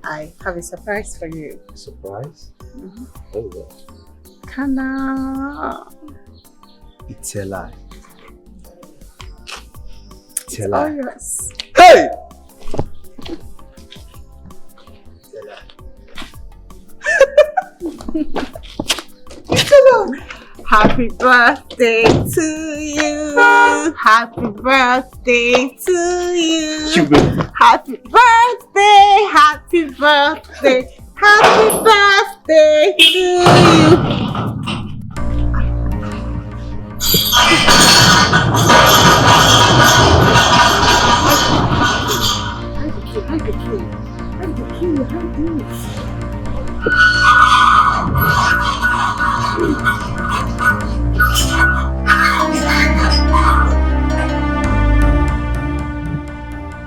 I have a surprise for you. Surprise? What is that? Kana. It's a lie. It's a Oh, lie. yes. Hey! Happy birthday to you. Happy birthday to you. Happy birthday. Happy birthday. Happy birthday to you.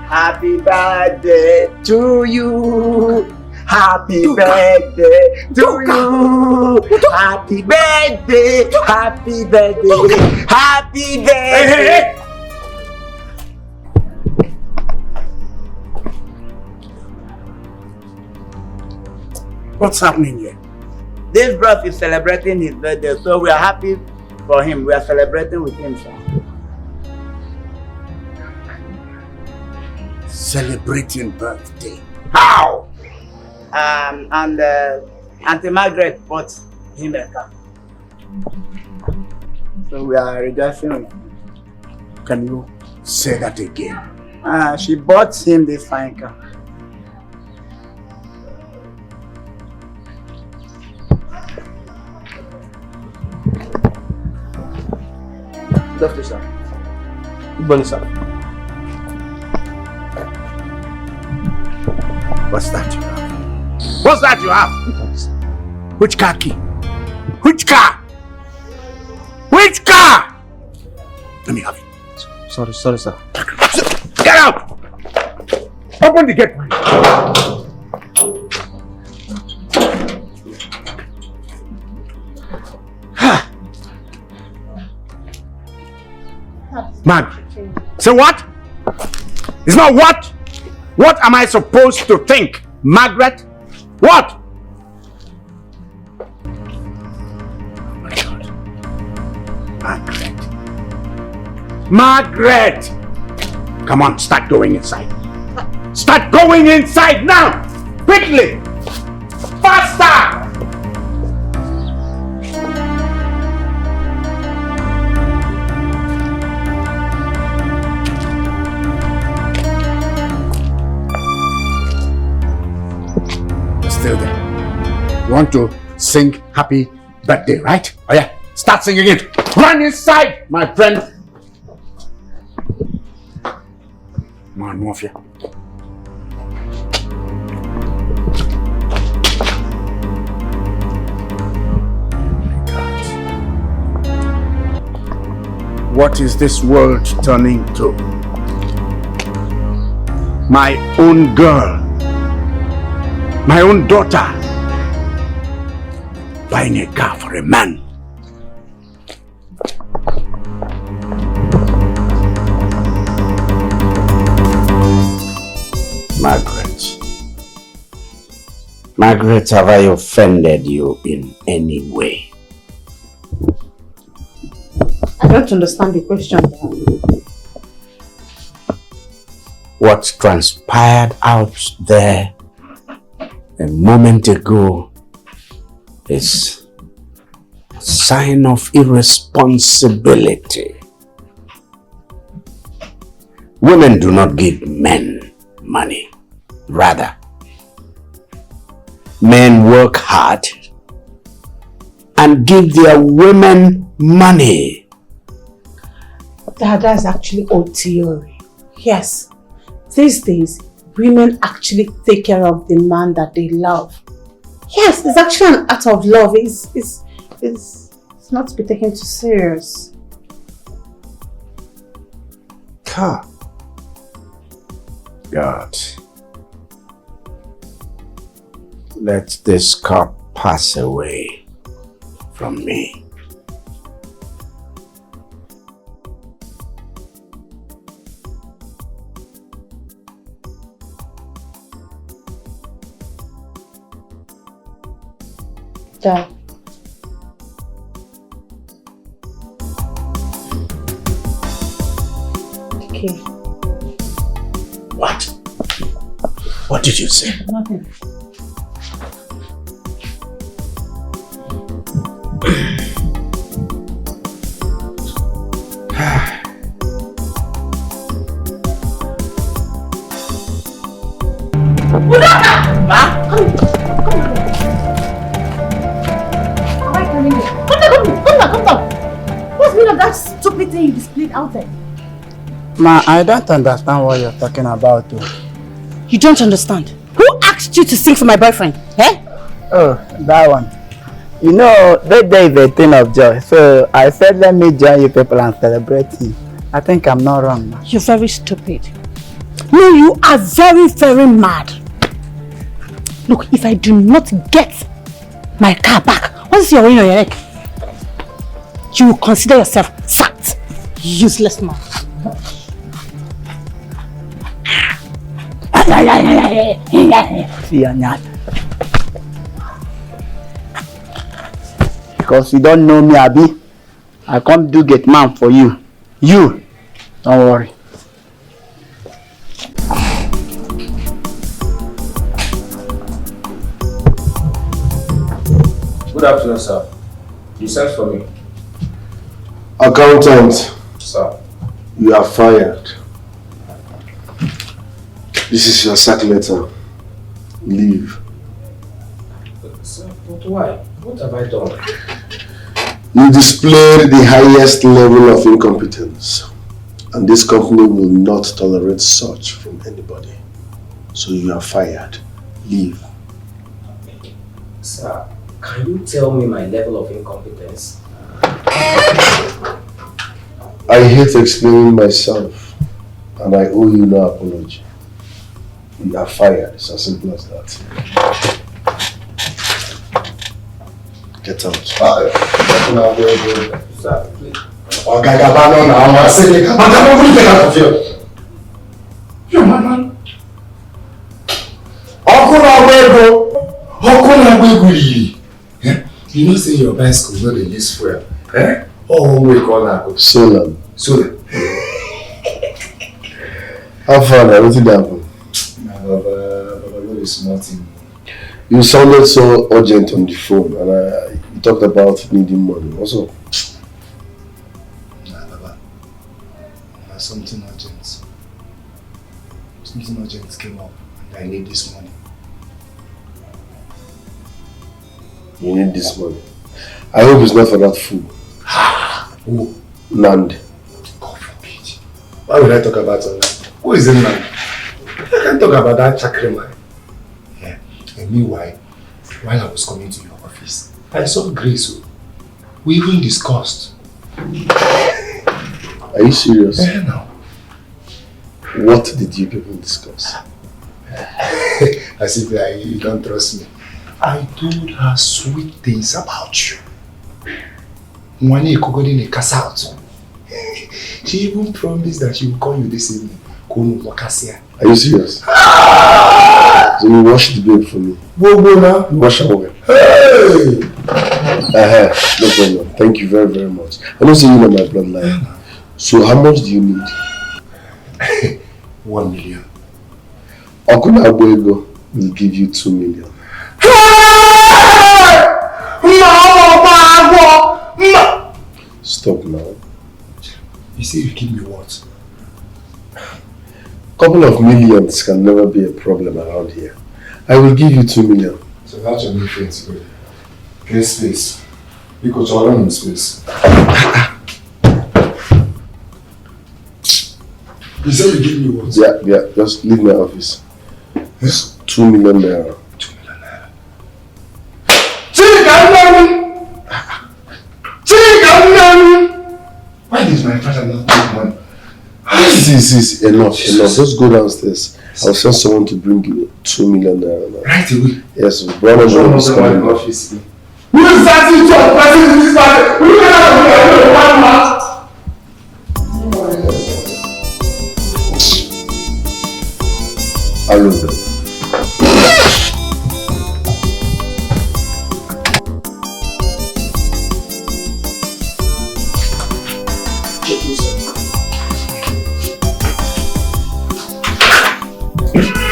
Happy birthday to you. Happy birthday to you. Happy birthday. Happy birthday. Happy birthday. What's happening here? This bros is celebrating his birthday, so we are happy for him. We are celebrating with him, sir. Celebrating birthday. How? And Auntie Margaret bought him a car. So we are rejoicing with him. Can you Say that again. She bought him this fine car. Good afternoon, sir. Good morning, sir. What's that you have? What's that you have? Which car key? Which car? Which car? Let me have it. Sorry, sir. Get out! Open the gate. Man, say what? It's not what? What am I supposed to think? Margaret? What? Oh my God. Margaret! Come on, start going inside. Start going inside now! Quickly! Faster! Still there. You want to sing happy birthday, right? Oh yeah, start singing it. Run inside, my friend. Man, mafia. My God. What is this world turning to? My own girl. My own daughter buying a car for a man. Margaret, have I offended you in any way? I don't understand the question. What transpired out there a moment ago is a sign of irresponsibility. Women do not give men money. Rather, men work hard and give their women money. That's actually old theory. Yes, these days, women actually take care of the man that they love. Yes, it's actually an act of love. It's not to be taken too serious. God, let this cup pass away from me. Dad. Okay. What? What did you say? Nothing. That stupid thing you displayed out there. Ma, I don't understand what you're talking about. You don't understand? Who asked you to sing for my boyfriend? Eh? Oh, that one. You know, birthday is a thing of joy. So I said, let me join you people and celebrate him. I think I'm not wrong, ma. You're very stupid. No, you are very, very mad. Look, if I do not get my car back, what's your ring on your neck? You will consider yourself sacked. Useless man. Because you don't know me, Abi. I come do get man for you. You, don't worry. Good afternoon, sir. You sent for me. Accountant. Sir. You are fired. This is your sack letter. Leave. Sir, but why? What have I done? You displayed the highest level of incompetence. And this company will not tolerate such from anybody. So you are fired. Leave. Sir, can you tell me my level of incompetence? I hate explaining myself. And I owe you no apology. You are fired. It's as simple as that. Get out. Sir, please. Okay, now I say, man, I'm going to get out of here. Yo, man. You know, say your bicycle not in this fuel. Eh? Oh, we call that Solar. Solar. How far now? What did happen? Baba, what is nothing. You sounded so urgent on the phone, and you talked about needing money. What's up? Nah, Baba. Something urgent. Something urgent came up, and I need this money. You need this money. I hope it's not for that fool. Who? Nand. God forbid. Why would I talk about that? Who is in Nand? I can't talk about that chakra man. Yeah. And meanwhile, while I was coming to your office, I saw Grace. We even discussed. Are you serious? Yeah, no. What did you people discuss? As if you don't trust me. I told her sweet things about you. When you go in a cast out. She even promised that she will call you this evening. Are you serious? So you wash the babe for me. Go now. You wash her well. Hey! No problem. Thank you very, very much. I don't say you know my bloodline. So how much do you need? 1 million. Okuna Abuego will give you 2 million. Stop now. You say you give me what? Couple of millions can never be a problem around here. I will give you 2 million. So that's your new friends, good. Get space. You could all run in space. You say you give me what? Yeah. Just leave my office. It's 2 million naira. 2 million naira. Why does my father not take money? This enough. Just go downstairs. I'll send someone to bring you 2 million naira now. Right away? Yes, brother is coming. Who is that in this party? Who is that? Hello.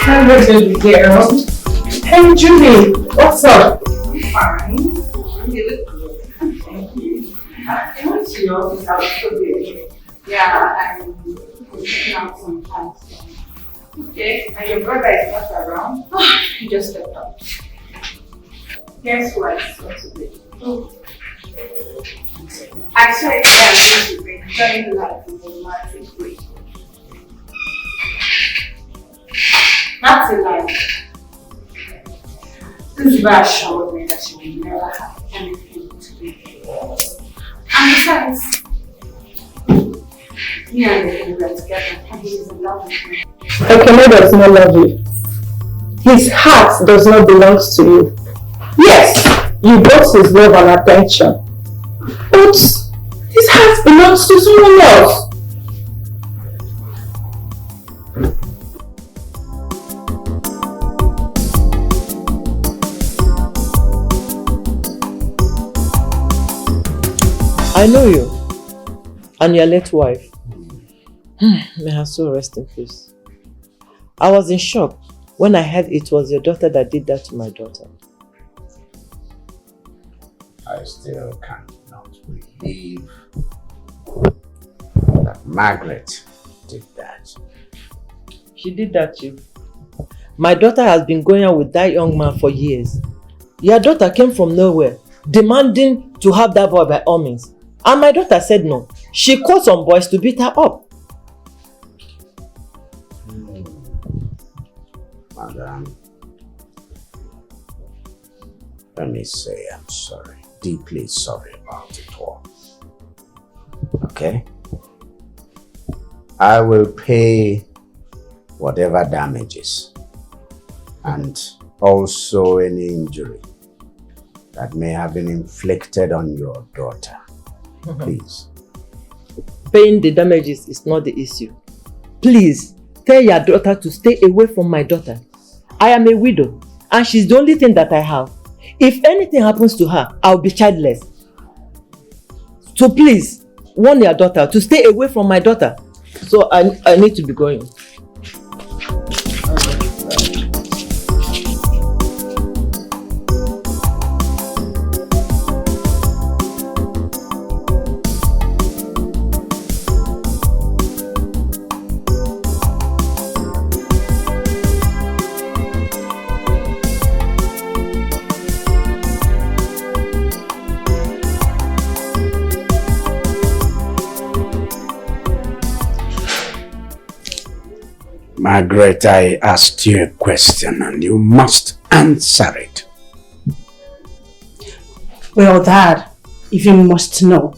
Hello, baby girl. Hey, Julie, what's up? Fine. You look good. Thank you. I went to your office. I was so busy. Yeah, I'm putting out some time. Okay, and your brother is not around. He just stepped up. Guess what? What's today? I saw it there to be enjoying life in a romantic way. That's a lie. This guy assured me that she will never have anything to do with it. And besides, me and him were together and he is in love with me. Ekene does not love you. His heart does not belong to you. Yes, you bought his love and attention. But his heart belongs to someone else. I know you and your late wife. May her soul rest in peace. I was in shock when I heard it was your daughter that did that to my daughter. I still cannot believe that Margaret did that. She did that, Chief. My daughter has been going out with that young man for years. Your daughter came from nowhere, demanding to have that boy by all means. And my daughter said no. She called some boys to beat her up. Madam, let me say I'm sorry. Deeply sorry about it all. Okay? I will pay whatever damages and also any injury that may have been inflicted on your daughter. Please. Paying the damages is not the issue. Please, tell your daughter to stay away from my daughter. I am a widow and she's the only thing that I have. If anything happens to her, I'll be childless. So please, warn your daughter to stay away from my daughter. So I need to be going. Margaret, I asked you a question and you must answer it. Well, Dad, if you must know,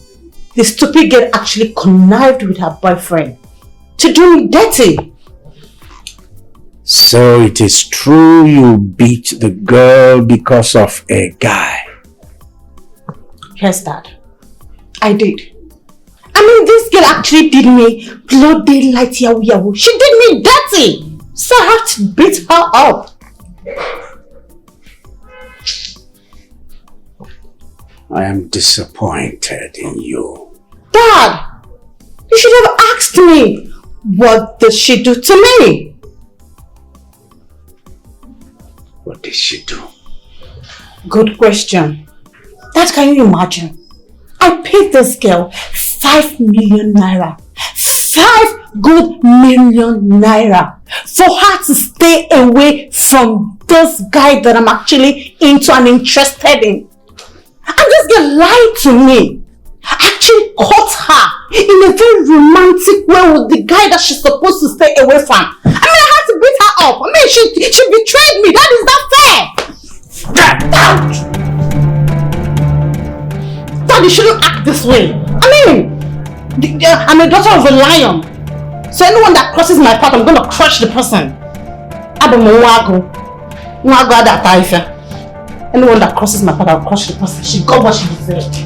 the stupid girl actually connived with her boyfriend to do me dirty. So it is true you beat the girl because of a guy? Yes, Dad. I did. I mean, this girl actually did me blood daylight yahoo yahoo. She did me dirty. So I had to beat her up. I am disappointed in you. Dad, you should have asked me. What did she do to me? What did she do? Good question. Dad, can you imagine? I paid this girl 5 million naira. 5 good million naira for her to stay away from this guy that I'm actually into and interested in. And this girl lied to me. I actually caught her in a very romantic way with the guy that she's supposed to stay away from. I mean, I had to beat her up. I mean, she betrayed me. That is not fair. Dad, you shouldn't act this way. I mean, I'm a daughter of a lion. So anyone that crosses my path, I'm going to crush the person. Anyone that crosses my path, I'll crush the person. She got what she deserved.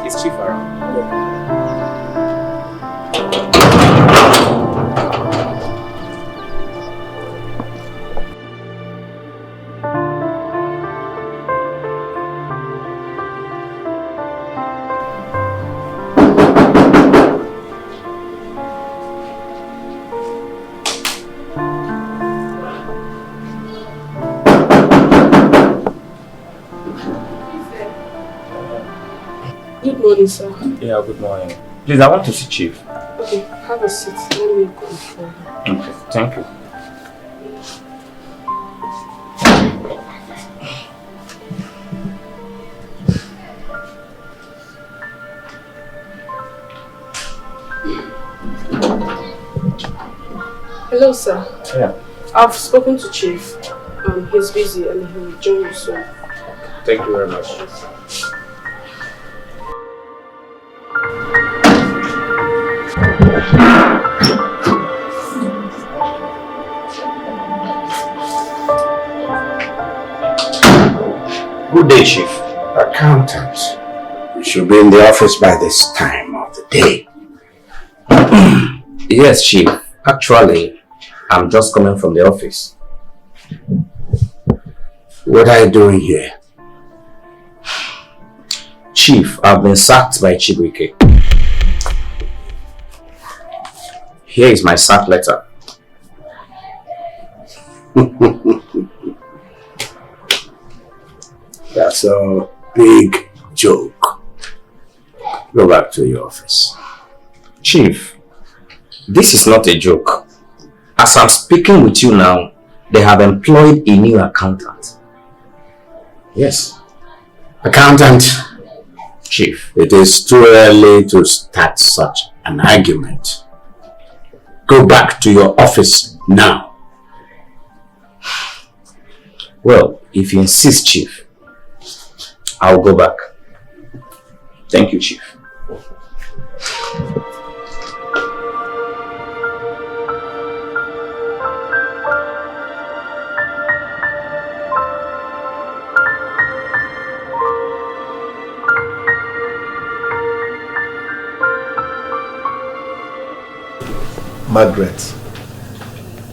Is Chief around? Good morning, sir. Yeah, good morning. Please, I want to see Chief. Okay, have a seat. Let me go for you. Okay, thank you. Hello, sir. Yeah. I've spoken to Chief. He's busy and he will join you soon. Thank you very much. day, Chief. Accountant. You should be in the office by this time of the day. Yes, Chief. Actually, I'm just coming from the office. What are you doing here? Chief, I've been sacked by Chibuike. Here is my sack letter. That's a big joke. Go back to your office. Chief, this is not a joke. As I'm speaking with you now, they have employed a new accountant. Yes. Accountant. Chief. It is too early to start such an argument. Go back to your office now. Well, if you insist, Chief, I'll go back. Thank you, Chief. Margaret,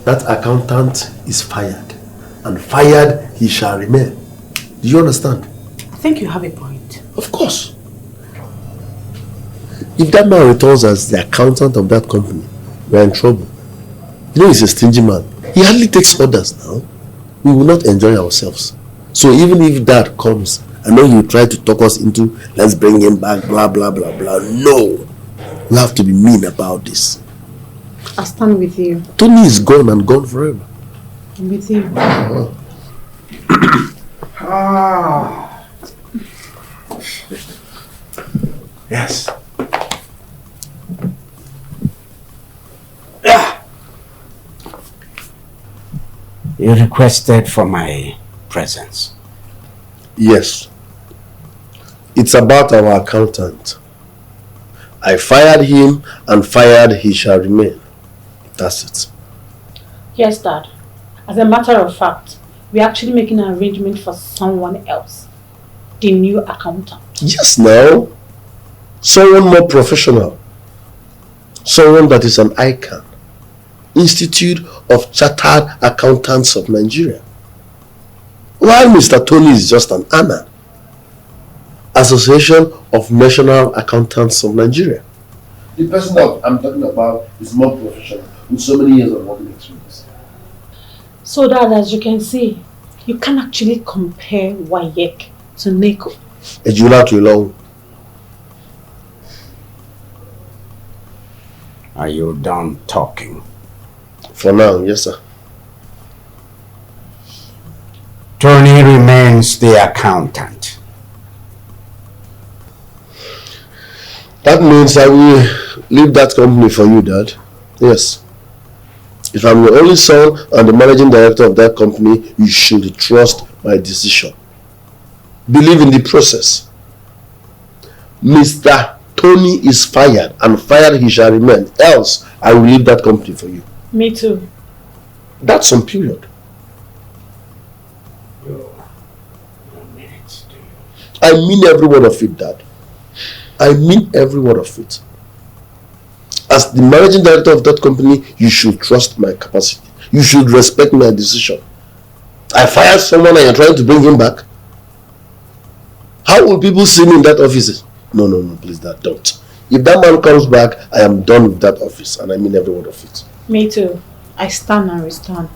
that accountant is fired, and fired he shall remain. Do you understand? I think you have a point. Of course. If that man returns as the accountant of that company, we are in trouble. You know he's a stingy man. He hardly takes orders now. We will not enjoy ourselves. So even if that comes, I know he will try to talk us into, let's bring him back, blah, blah, blah, blah. No. We have to be mean about this. I stand with you. Tony is gone and gone forever. I'm with you. Yes. You requested for my presence. Yes. It's about our accountant. I fired him, and fired he shall remain. That's it. Yes, Dad. As a matter of fact, we're actually making an arrangement for someone else. The new accountant. Yes, now. Someone more professional. Someone that is an icon. Institute of Chartered Accountants of Nigeria. While Mr. Tony is just an ANA. Association of National Accountants of Nigeria. The person that I'm talking about is more professional, with so many years of working experience. So that, as you can see, you can actually compare Wayek to Neko. Ejula to Ilong. Are you done talking? For now, yes, sir. Tony remains the accountant. That means I will leave that company for you, Dad. Yes. If I'm your only son and the managing director of that company, you should trust my decision. Believe in the process. Mr. Tony is fired, and fired he shall remain. Else, I will leave that company for you. Me too. That's some period. I mean every word of it, Dad. I mean every word of it. As the managing director of that company, you should trust my capacity. You should respect my decision. I fired someone and you're trying to bring him back. How will people see me in that office? No, please, Dad, don't. If that man comes back, I am done with that office, and I mean every word of it. Me too. I stand and restand.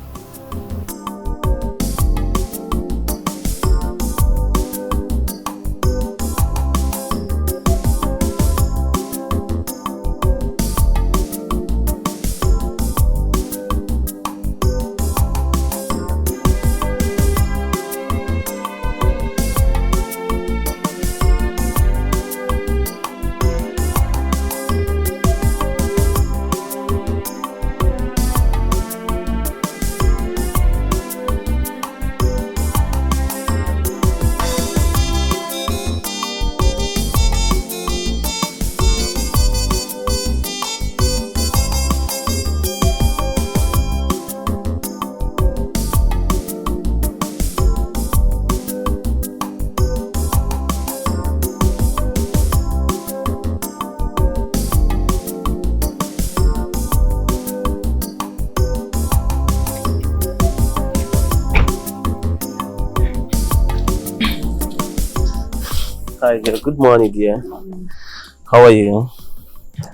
Hi, good morning, dear. How are you?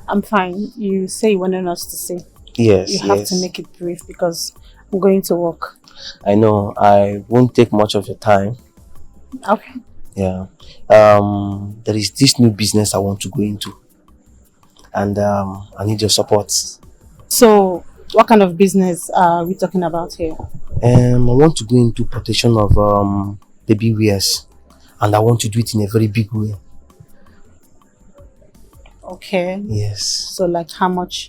I'm fine. You say you wanted us to see. Yes, You have to make it brief because I'm going to work. I know. I won't take much of your time. Okay. Yeah. There is this new business I want to go into, and I need your support. So, what kind of business are we talking about here? I want to go into protection of baby wears, and I want to do it in a very big way. Okay. Yes. So, like, how much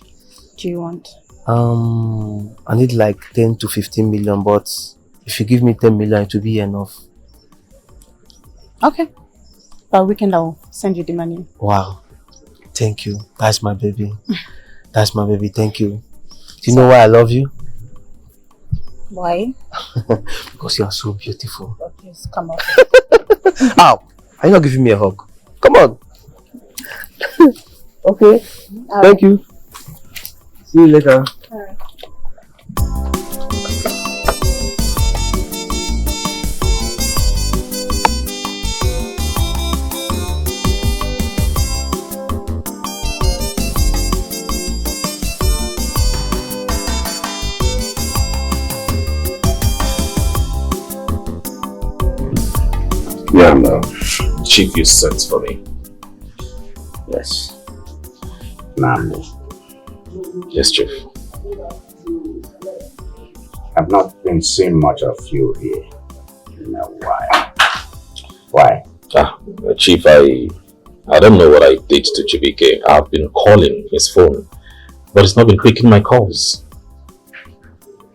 do you want? I need like 10 to 15 million, but if you give me 10 million, it will be enough. Okay. By weekend, I'll send you the money. Wow. Thank you. That's my baby. That's my baby. Thank you. Do you know why I love you? Why? Because you are so beautiful. Oh, please, come on. Ow! Are you not giving me a hug? Come on. Okay. Thank you. See you later. Alright. Yeah, no. Chief, you sent for me. Yes. Nami. Yes, Chief. I've not been seeing much of you here in a while. Why? Chief, I don't know what I did to Chibike. I've been calling his phone, but he's not been picking my calls.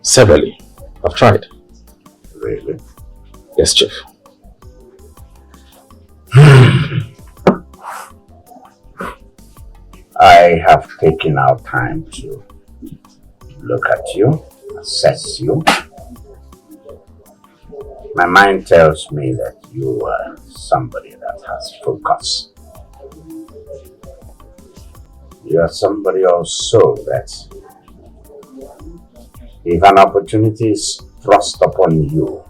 Severally. I've tried. Really? Yes, Chief. I have taken out time to look at you, assess you. My mind tells me that you are somebody that has focus. You are somebody also that if an opportunity is thrust upon you,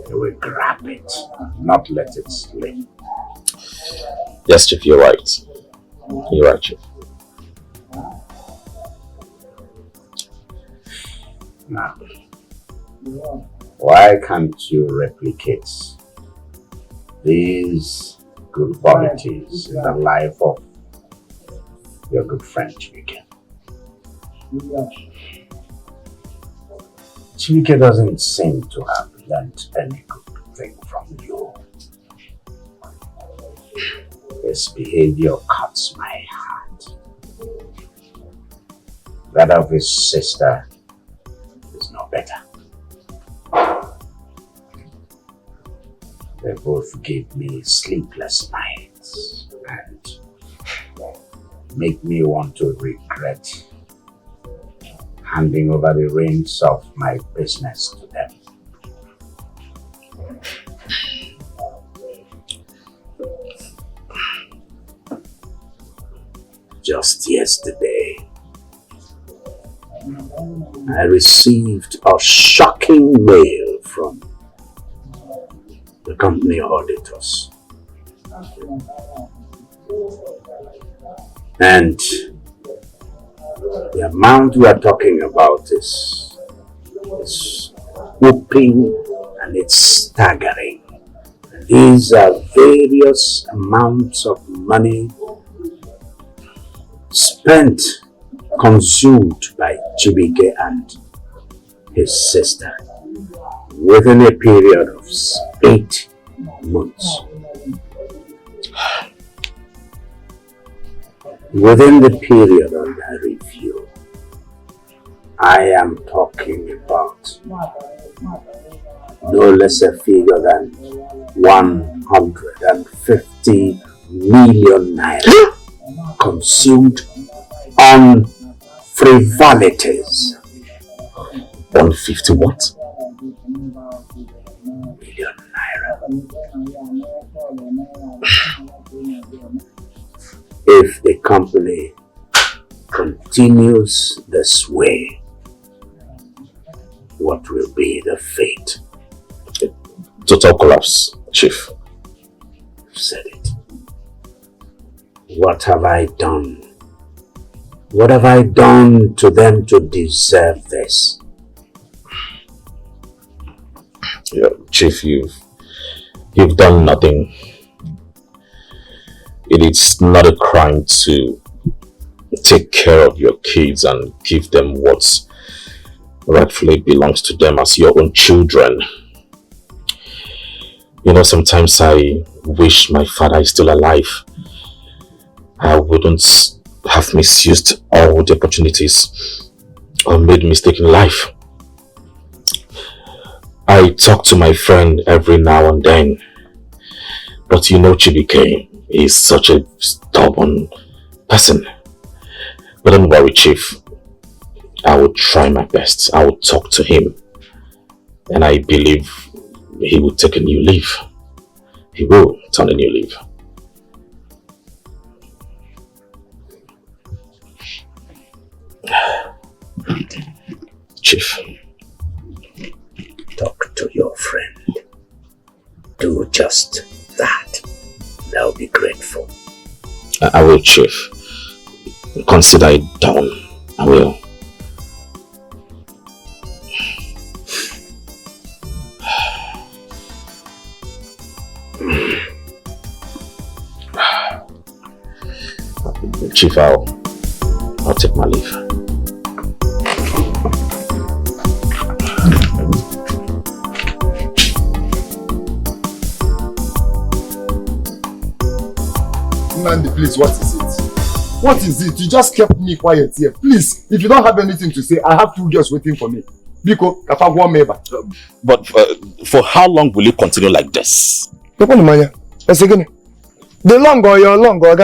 you will grab it, not let it slip. Yes, Chief, you're right. You're right, Chief. Now, why can't you replicate these good qualities in the life of your good friend Chibike? Chibike doesn't seem to have learned any good thing from you. His behavior cuts my heart. That of his sister is no better. They both give me sleepless nights and make me want to regret handing over the reins of my business to them. Just yesterday, I received a shocking mail from the company auditors. And the amount we are talking about is whooping and it's staggering. These are various amounts of money spent, consumed by Chibike and his sister within a period of 8 months. Within the period under review, I am talking about no less a figure than 150 million naira consumed on frivolities. 150 what? Million naira. If the company continues this way, what will be the fate? Total collapse, Chief. said it. What have I done? What have I done to them to deserve this? Yeah, Chief, you've done nothing. It is not a crime to take care of your kids and give them what rightfully belongs to them as your own children. You know, sometimes I wish my father is still alive. I wouldn't have misused all the opportunities or made mistake in life. I talk to my friend every now and then, but you know Chibike is such a stubborn person. But don't worry, Chief. I will try my best. I will talk to him, and I believe he will take a new leaf. He will turn a new leaf. Chief. Talk to your friend. Do just that. I'll be grateful. I will, Chief. Consider it done. I will. Chief, I'll take my leave. Nandi, please, what is it? What is it? You just kept me quiet here. Please, if you don't have anything to say, I have 2 girls waiting for me. Biko, But for how long will you continue like this? The longer you're longer,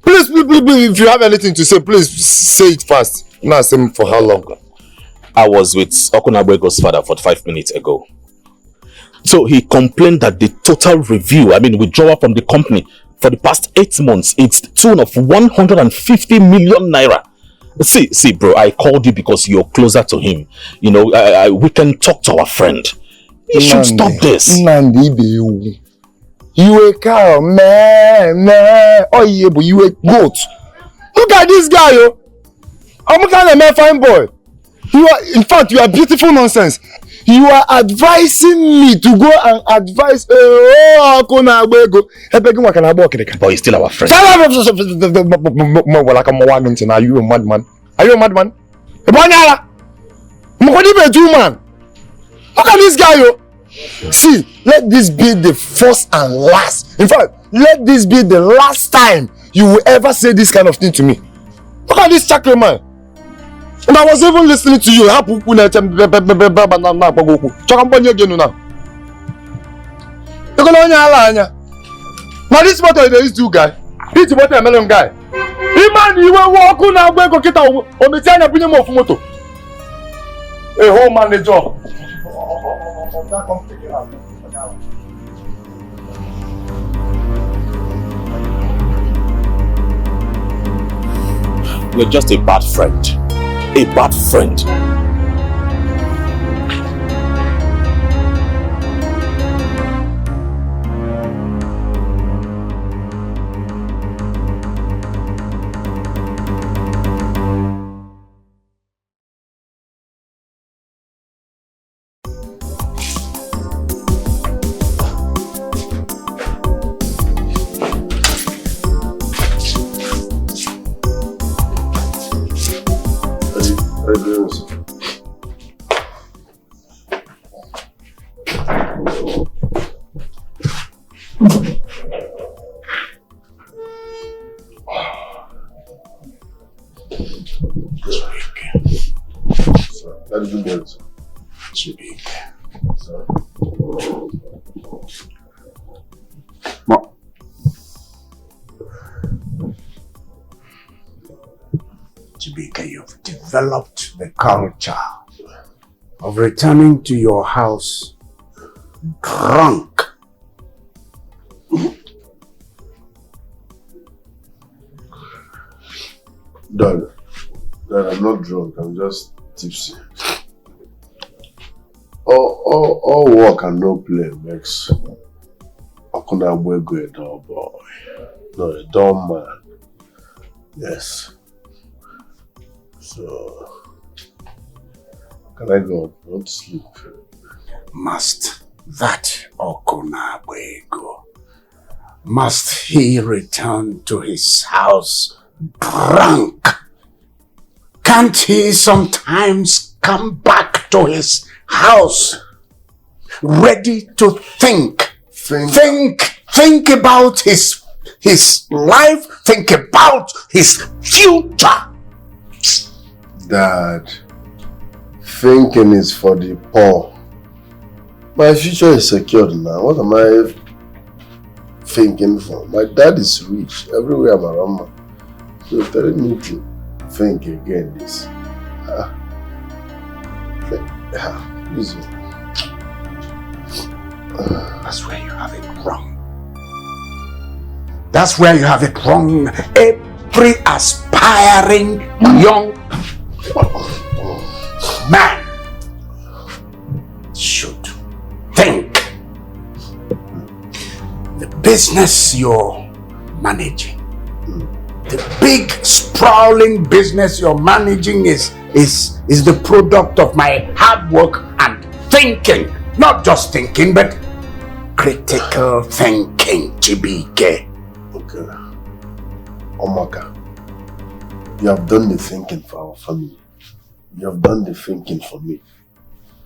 please, if you have anything to say, please say it fast. Now, say for how long? I was with Okunagbego's father 45 minutes ago. So he complained that the total withdrawal from the company for the past 8 months, it's the tune of 150 million naira. See, bro, I called you because you're closer to him. You know, we can talk to our friend. You should stop this. Nandi, you a cow, man. Oh yeah, but you a goat. Look at this guy, yo. I'm a kind of man, fine boy. In fact, you are beautiful nonsense. You are advising me to go and advise. Boy, he's still our friend. Are you a madman? Are you a madman? Man. Look at this guy, yo. See, let this be the first and last. In fact, let this be the last time you will ever say this kind of thing to me. Look at this chakra man. And I was even listening to you. Now this motor is this two guy. This motor a melon guy. Iman you will walk on now go get out. Ometiana bring him off motor. A whole manager. You're just a bad friend. A bad friend. You've developed the culture of returning to your house drunk. Dad, I'm not drunk, I'm just tipsy. All work and no play makes Konabwego a dull boy. No, a dull man. Yes. So, can I go? I want to sleep. Must that Okonabwego, must he return to his house drunk? Can't he sometimes come back to his house ready to think about his life, think about his future? Dad, thinking is for the poor. My future is secured now. What am I thinking for? My dad is rich everywhere I'm around. So telling me to think again is easy. That's where you have it wrong. That's where you have it wrong. Every aspiring young man should think. The business you're managing, the big sprawling business you're managing is the product of my hard work and thinking. Not just thinking, but critical thinking, Chibike. Okay. Omaka, you have done the thinking for our family. You have done the thinking for me.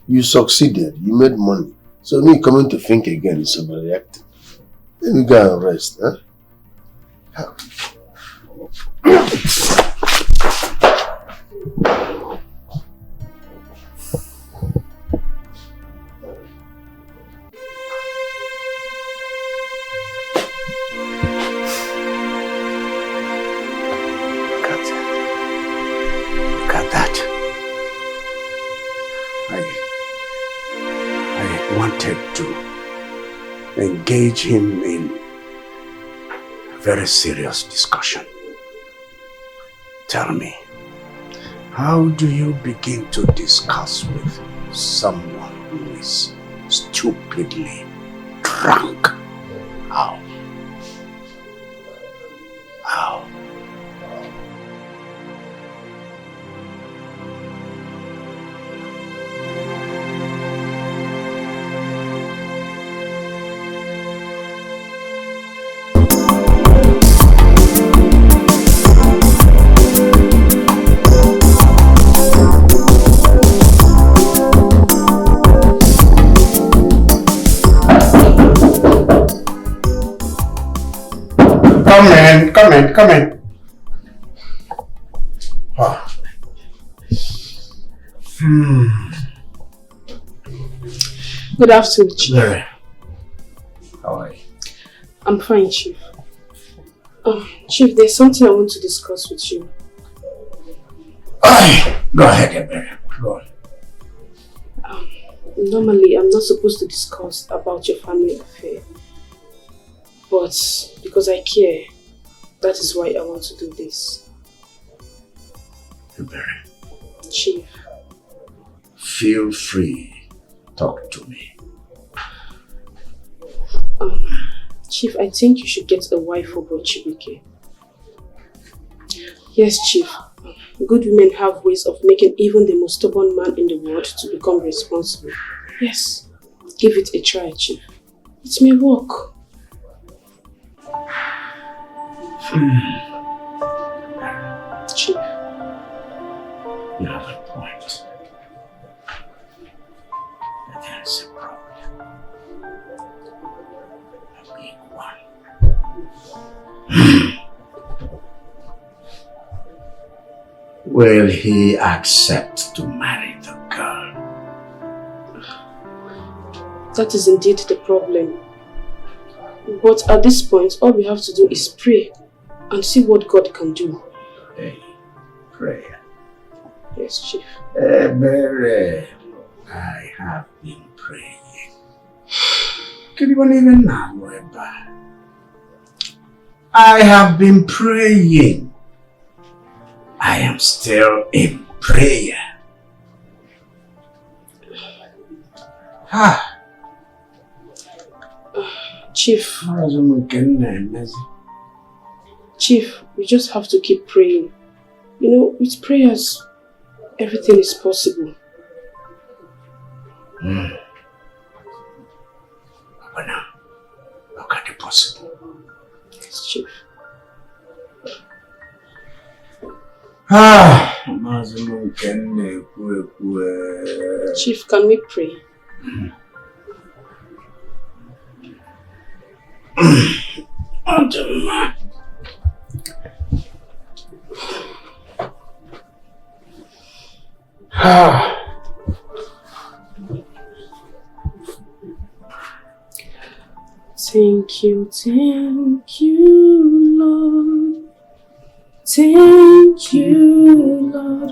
You succeeded. You made money. So me coming to think again is overreacting. Let me go and rest. Huh? Look at that. I wanted to engage him in a very serious discussion. Tell me, how do you begin to discuss with someone who is stupidly drunk? How? How? Come in. Oh. Good afternoon, Chief. Larry. How are you? I'm fine, Chief. Chief, there's something I want to discuss with you. Go ahead, Ebere. Go on. Normally, I'm not supposed to discuss about your family affair. But because I care, that is why I want to do this. Ebere. Chief. Feel free. Talk to me. Chief, I think you should get a wife for Chibike. Yes, Chief. Good women have ways of making even the most stubborn man in the world to become responsible. Yes. Give it a try, Chief. It may work. Chief. You have a point. There is a problem. A big one. Will he accept to marry the girl? That is indeed the problem. But at this point, all we have to do is pray and see what God can do. Hey, prayer. Yes, Chief. Ebere, I have been praying. Even now, I have been praying. I am still in prayer. Chief. Chief, we just have to keep praying. You know, with prayers, everything is possible. But now, look at the possible. Yes, Chief. Chief, can we pray? Thank you, Lord. Thank you, Lord.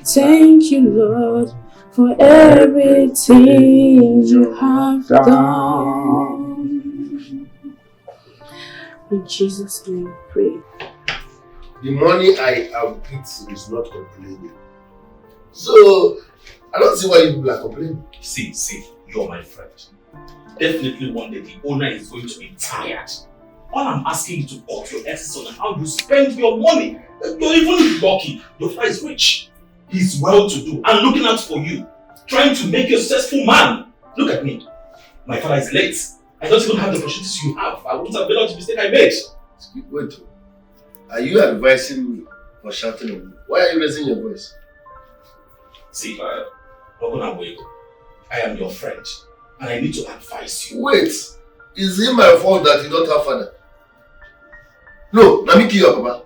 Thank you, Lord, for everything you have done. In Jesus' name we pray. The money I have eaten is not complaining. So, I don't see why you people are complaining. See, you're my friend. Definitely one day the owner is going to be tired. All I'm asking you to cut your essence on how you spend your money. You're even lucky. Your father is rich. He's well-to-do and looking out for you. Trying to make you a successful man. Look at me. My father is late. I don't even have the opportunities you have. I wouldn't have made out the mistake I made. Wait. Are you advising me or shouting at me? Why are you raising your voice? See, I am your friend. And I need to advise you. Wait. Is it my fault that you don't have father? No, let me kill your papa.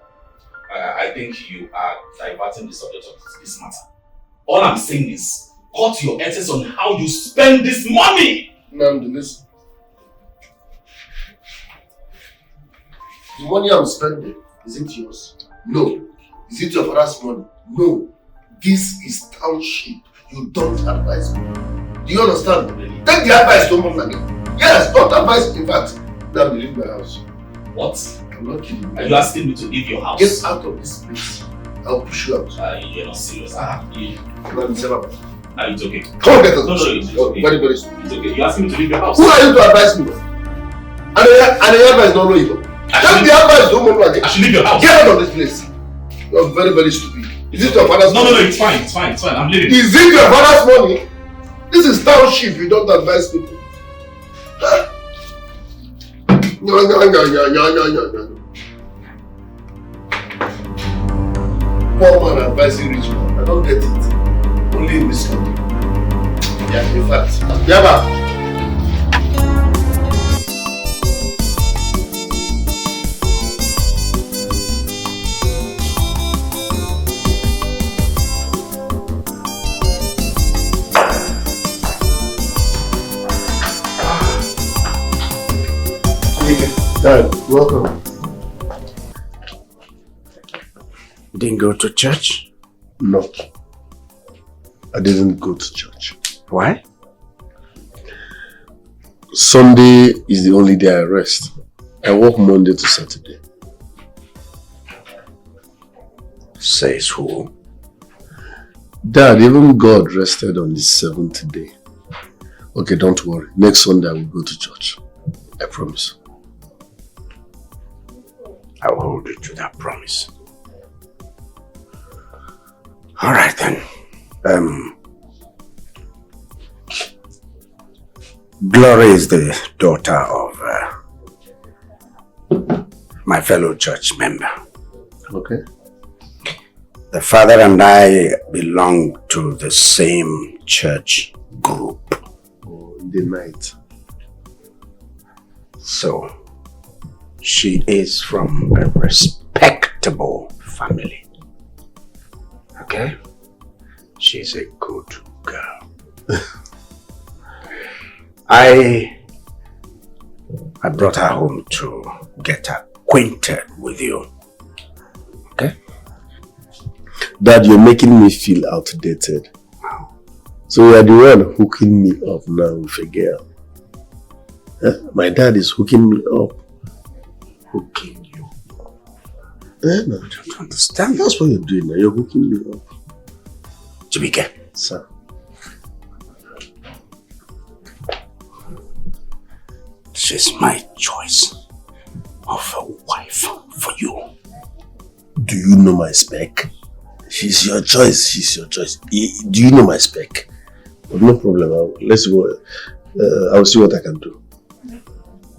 I think you are diverting the subject of this matter. All I'm saying is, cut your essence on how you spend this money! Now, listen. The money I'm spending, is it yours? No. Is it your father's money? No. This is township. You don't advise me. Do you understand? Take the advice to mom again. Yes, don't advise. In fact, now we leave my house. What? I'm not kidding. Are you asking me to leave your house? Get out of this place. I'll push you out. You're not serious. It's okay. Come on, get out. No, it's okay. Very It's okay. You're asking me to leave your house. Who are you to advise me? And the advice don't know you. Take the advice to mom again. I should leave your house. Get out of this place. You're very, very stupid. Is it your father's money? No, it's fine. I'm leaving. Is it your father's money? This is township. You don't advise people. Huh? No. Poor man advising rich man. I don't get it. Only in this country. Yeah, in fact. Yaba. Dad, welcome. Didn't go to church? No. I didn't go to church. Why? Sunday is the only day I rest. I work Monday to Saturday. Says who? Dad, even God rested on the 7th day. Okay, don't worry. Next Sunday I will go to church. I promise. I will hold you to that promise. All right then. Glory is the daughter of my fellow church member. Okay. The father and I belong to the same church group. Oh, in the night. So, she is from a respectable family. Okay? She's a good girl. I brought her home to get acquainted with you. Okay? Dad, you're making me feel outdated. So you are the one hooking me up now with a girl. My dad is hooking me up. Hooking you? No. I don't understand. That's what you're doing now. You're hooking me up. Chibike. Sir. She's my choice of a wife for you. Do you know my spec? She's your choice. She's your choice. Do you know my spec? But no problem. Let's go. I'll see what I can do.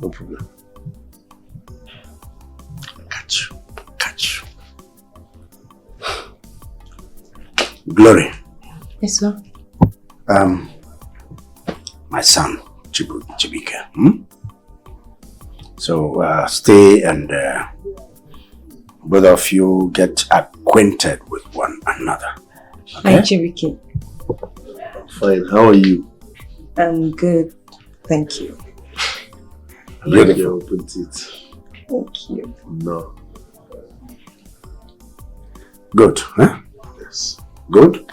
No problem. Catch you. Catch you. Glory. Yes, sir. My son, Chibika. So stay and both of you get acquainted with one another. Okay? Hi, Chibiki. Fine. How are you? I'm good. Thank you. Beautiful. Put it. Thank you. No. Good, huh? Yes. Good?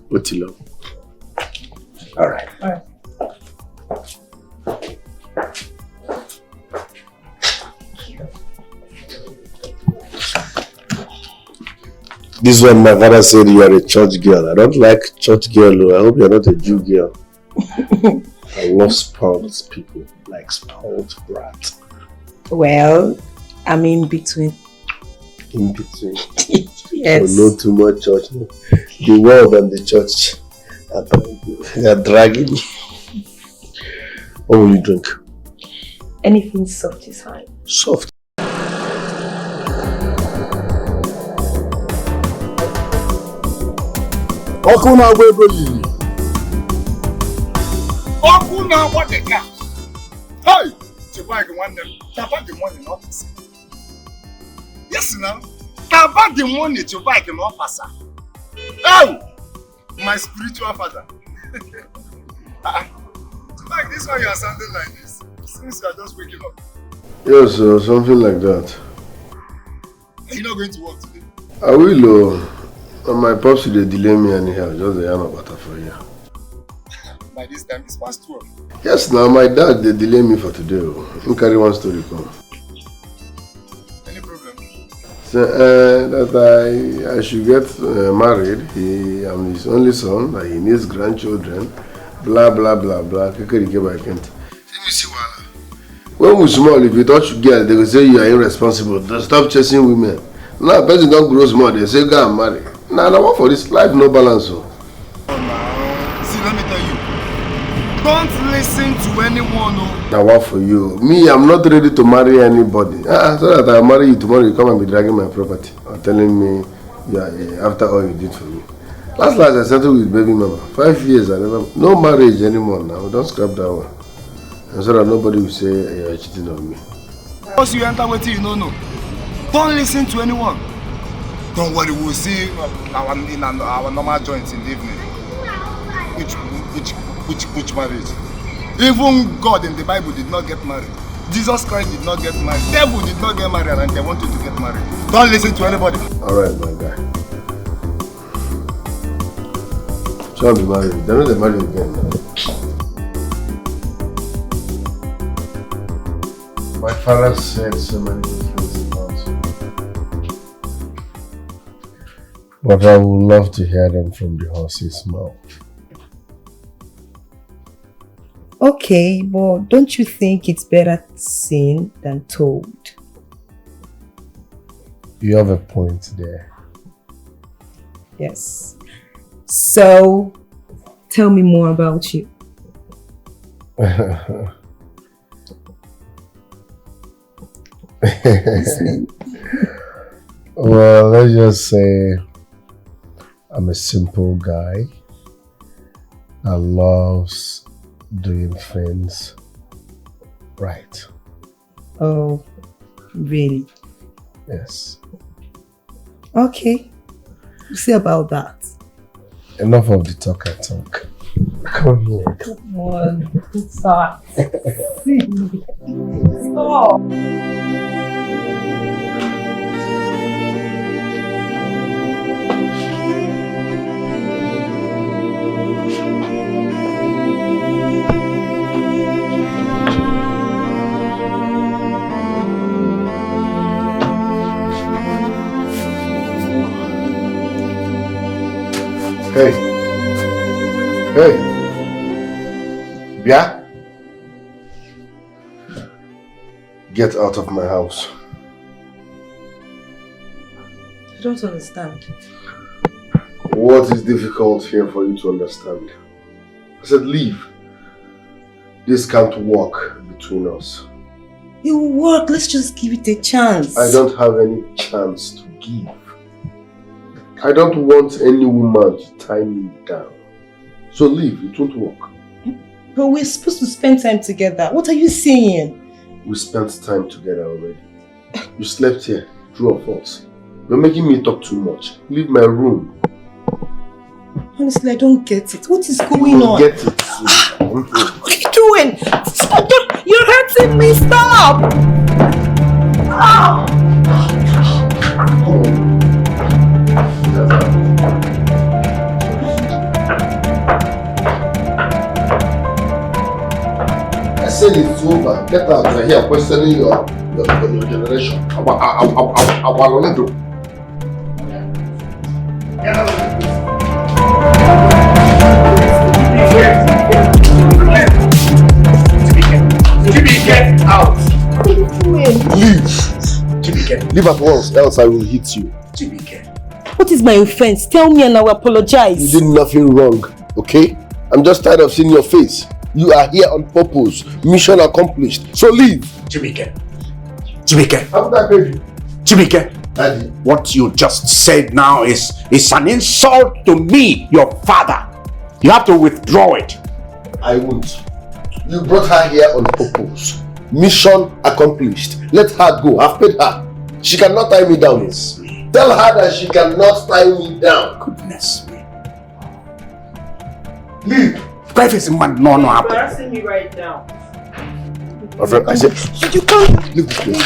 What you love? All right. All right. This one, my father said you are a church girl. I don't like church girl. I hope you're not a Jew girl. I love spoiled people, like spoiled brat. Well, I'm in between. In between. Yes. So not too much church. No. The world and the church are dragging me. What will you drink? Anything soft is fine. Soft. Ọkụ na-agba ego yiri. Ọkụ na-agba the gas. Hey! Chekwa gị nwanne m. Tapa the money n'ọfịs. Yes now. Tapa the money to buy him officer. Oh! My spiritual father. Like this one you are sounding like this. Since you are just waking up. Yes, something like that. Are you not going to work today? I will. My pops they delay me anyhow. Just the yam about for you. By this time it's past 12. Yes, now my dad they delay me for today. He carry one story come. Any problem? So, that I should get married. I'm his only son. That he needs grandchildren. Blah blah blah blah. Let me see wala. When we small, if you touch girl, they will say you are irresponsible. Stop chasing women. Now, person don't grow small. They say go and marry. Now, I want for this life no balance. So. See, let me tell you. Don't listen to anyone. Now, what for you? Me, I'm not ready to marry anybody. So that I marry you tomorrow, you come and be dragging my property or telling me, yeah, after all you did for me. Last I settled with baby mama. 5 years, I never, no marriage anymore now. Don't scrap that one. And so that nobody will say you're cheating on me. Once you enter waiting, you don't know. Don't listen to anyone. Don't worry, we'll see in our normal joints in the evening. Which marriage? Even God in the Bible did not get married. Jesus Christ did not get married. Devil did not get married and they want you to get married. Don't listen to anybody. Alright, my guy. Shall be married. They're not married again now. My father said so many things about you. But I would love to hear them from the horse's mouth. Okay, but don't you think it's better seen than told? You have a point there. Yes. So, tell me more about you. Well, let's just say I'm a simple guy that loves doing things right. Oh, really? Yes. Okay. We'll see about that. Enough of the talk and talk. Come here. Come on. Stop. Stop. Hey. Hey. Yeah? Get out of my house. I don't understand. What is difficult here for you to understand? I said leave. This can't work between us. It will work. Let's just give it a chance. I don't have any chance to give. I don't want any woman to tie me down. So leave, it won't work. But we're supposed to spend time together. What are you saying? We spent time together already. You slept here, true or false. You're making me talk too much. Leave my room. Honestly, I don't get it. What is going on? Get it. What are you doing? Stop! You're hurting me. Stop! Oh. I said it's over. Get out. You're here questioning your generation. I want to do. Get out. Jimmy, get out! Leave! Jimmy, get Leave at once, else I will hit you. Jimmy, get. What is my offense? Tell me and I will apologize. You did nothing wrong, okay? I'm just tired of seeing your face. You are here on purpose. Mission accomplished. So leave. Jimmy, get. Jimmy, get. Haven't I paid you? Jimmy, get. Daddy. What you just said now is an insult to me, your father. You have to withdraw it. I won't. You brought her here on purpose. Mission accomplished. Let her go. I've paid her. She cannot tie me down. Goodness me. Tell her that she cannot tie me down. Goodness me. Leave. You're embarrassing me right now. My friend, I said, you can't leave this place.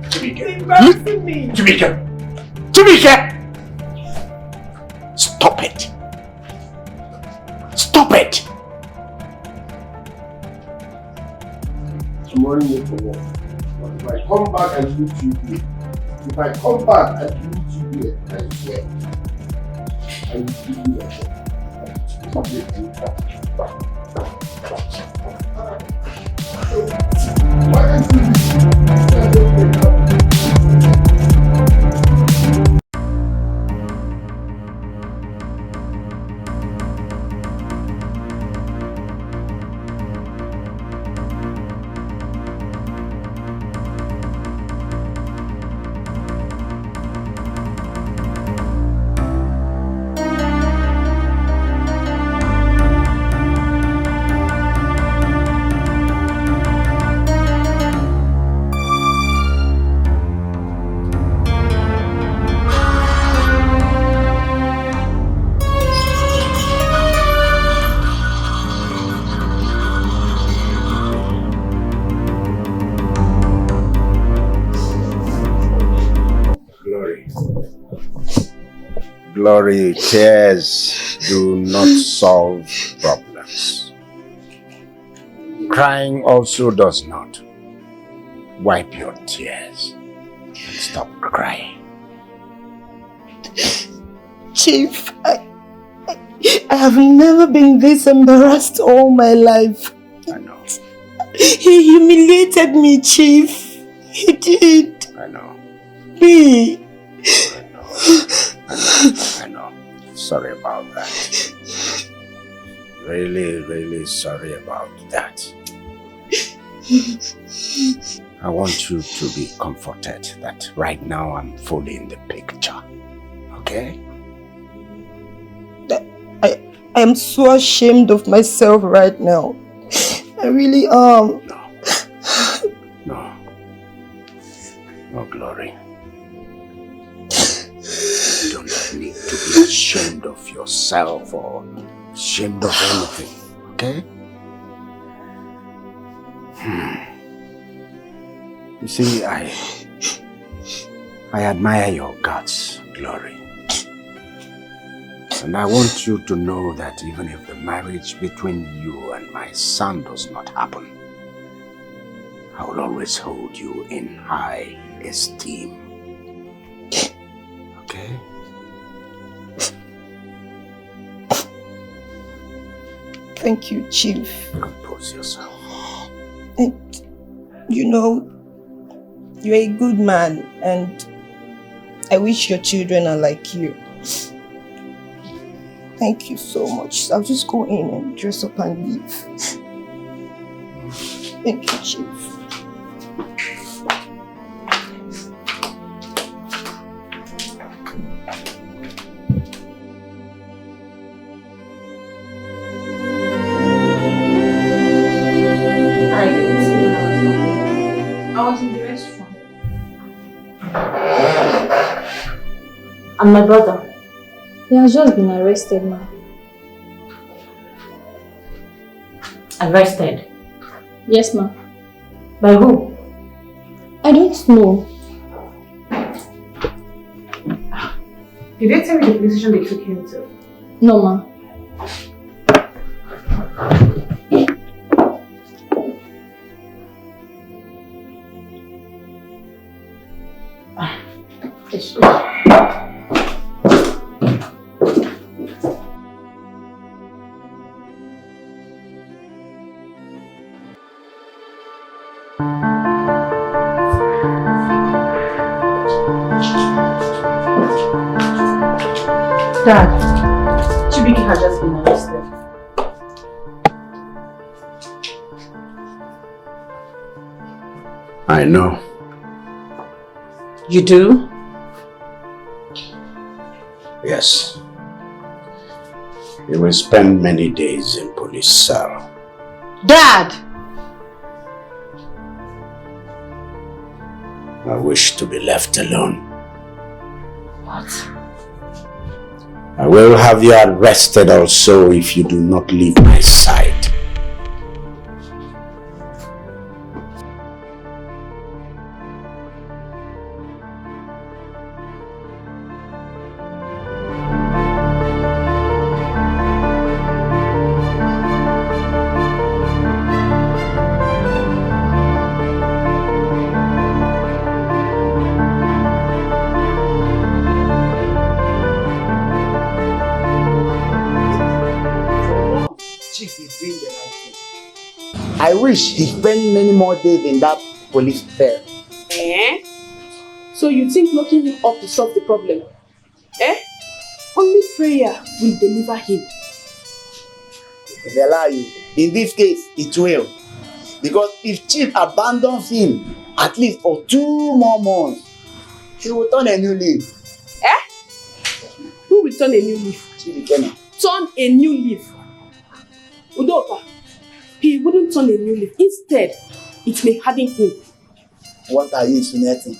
Jimmy, get. embarrassing me. Jimmy, get. Jimmy, get. Stop it. Stop it. Tomorrow you for work. But if I come back and meet you here, if I come back and meet you here, I swear, I will give you a shot. Why can't you leave? Glory, tears do not solve problems. Crying also does not. Wipe your tears and stop crying. Chief, I have never been this embarrassed all my life. I know. He humiliated me, Chief. He did. I know. Me. I know. Sorry about that. Really, really sorry about that. I want you to be comforted that right now I'm fully in the picture. Okay? I am so ashamed of myself right now. I really am. No, Glory. You don't need to be ashamed of yourself or ashamed of anything, okay? You see, I admire your guts, Glory. And I want you to know that even if the marriage between you and my son does not happen, I will always hold you in high esteem. Okay? Thank you, Chief. Compose yourself. And you know, you're a good man, and I wish your children are like you. Thank you so much. I'll just go in and dress up and leave. Thank you, Chief. I was in the restaurant. And my brother? He has just been arrested, ma. Arrested? Yes, ma. By who? I don't know. Did they tell you the police station they took him to? No, ma. Dad, Chibiki has just been arrested. I know. You do? Yes. He will spend many days in police cell. Dad! I wish to be left alone. What? I will have you arrested also if you do not leave my side. I wish he spent many more days in that police cell. Eh? So you think locking him up to solve the problem? Eh? Only prayer will deliver him. If they allow you, in this case, it will. Because if Chief abandons him, at least for 2 more months, he will turn a new leaf. Eh? Who will turn a new leaf? Chief Kenna. Turn a new leaf. Udoka, he wouldn't turn a new leaf. Instead, it may harden him. What are you insinuating?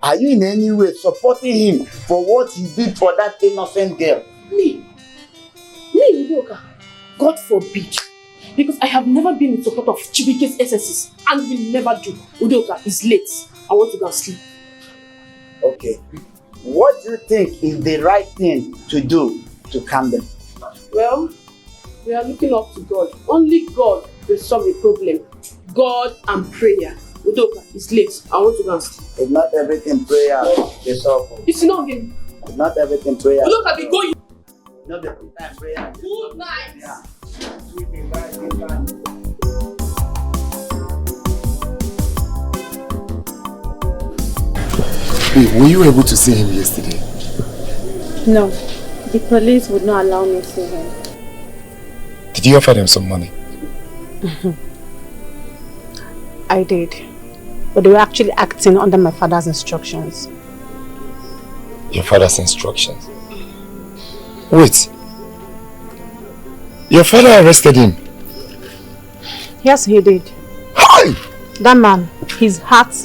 Are you in any way supporting him for what he did for that innocent girl? Me, Udoka, God forbid. Because I have never been in support of Chibike's excesses and will never do. Udoka, it's late. I want to go and sleep. Okay. What do you think is the right thing to do to calm them? Well, we are looking up to God. Only God will solve the problem. God and prayer. Udoka, it's late. I want to go and sleep. It's not everything prayer is solved. It's not him. It's not everything prayer. Udoka, be going. Not the time prayer. Good night. Yeah. Were you able to see him yesterday? No, the police would not allow me to see him. Did you offer them some money? I did, but they were actually acting under my father's instructions. Your father's instructions? Wait. Your father arrested him? Yes, he did. Hi! That man, his heart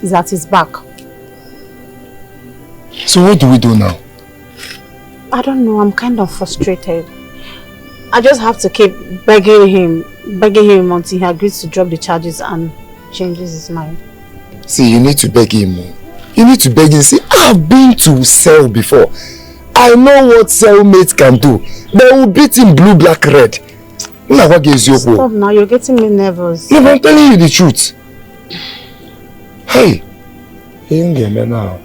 is at his back. So what do we do now? I don't know, I'm kind of frustrated. I just have to keep begging him until he agrees to drop the charges and changes his mind. See, you need to beg him more. You need to beg him. See, I've been to cell before. I know what cellmates can do. They will beat him blue, black, red. Stop now, you're getting me nervous. No, but I'm telling you the truth. Hey. Now.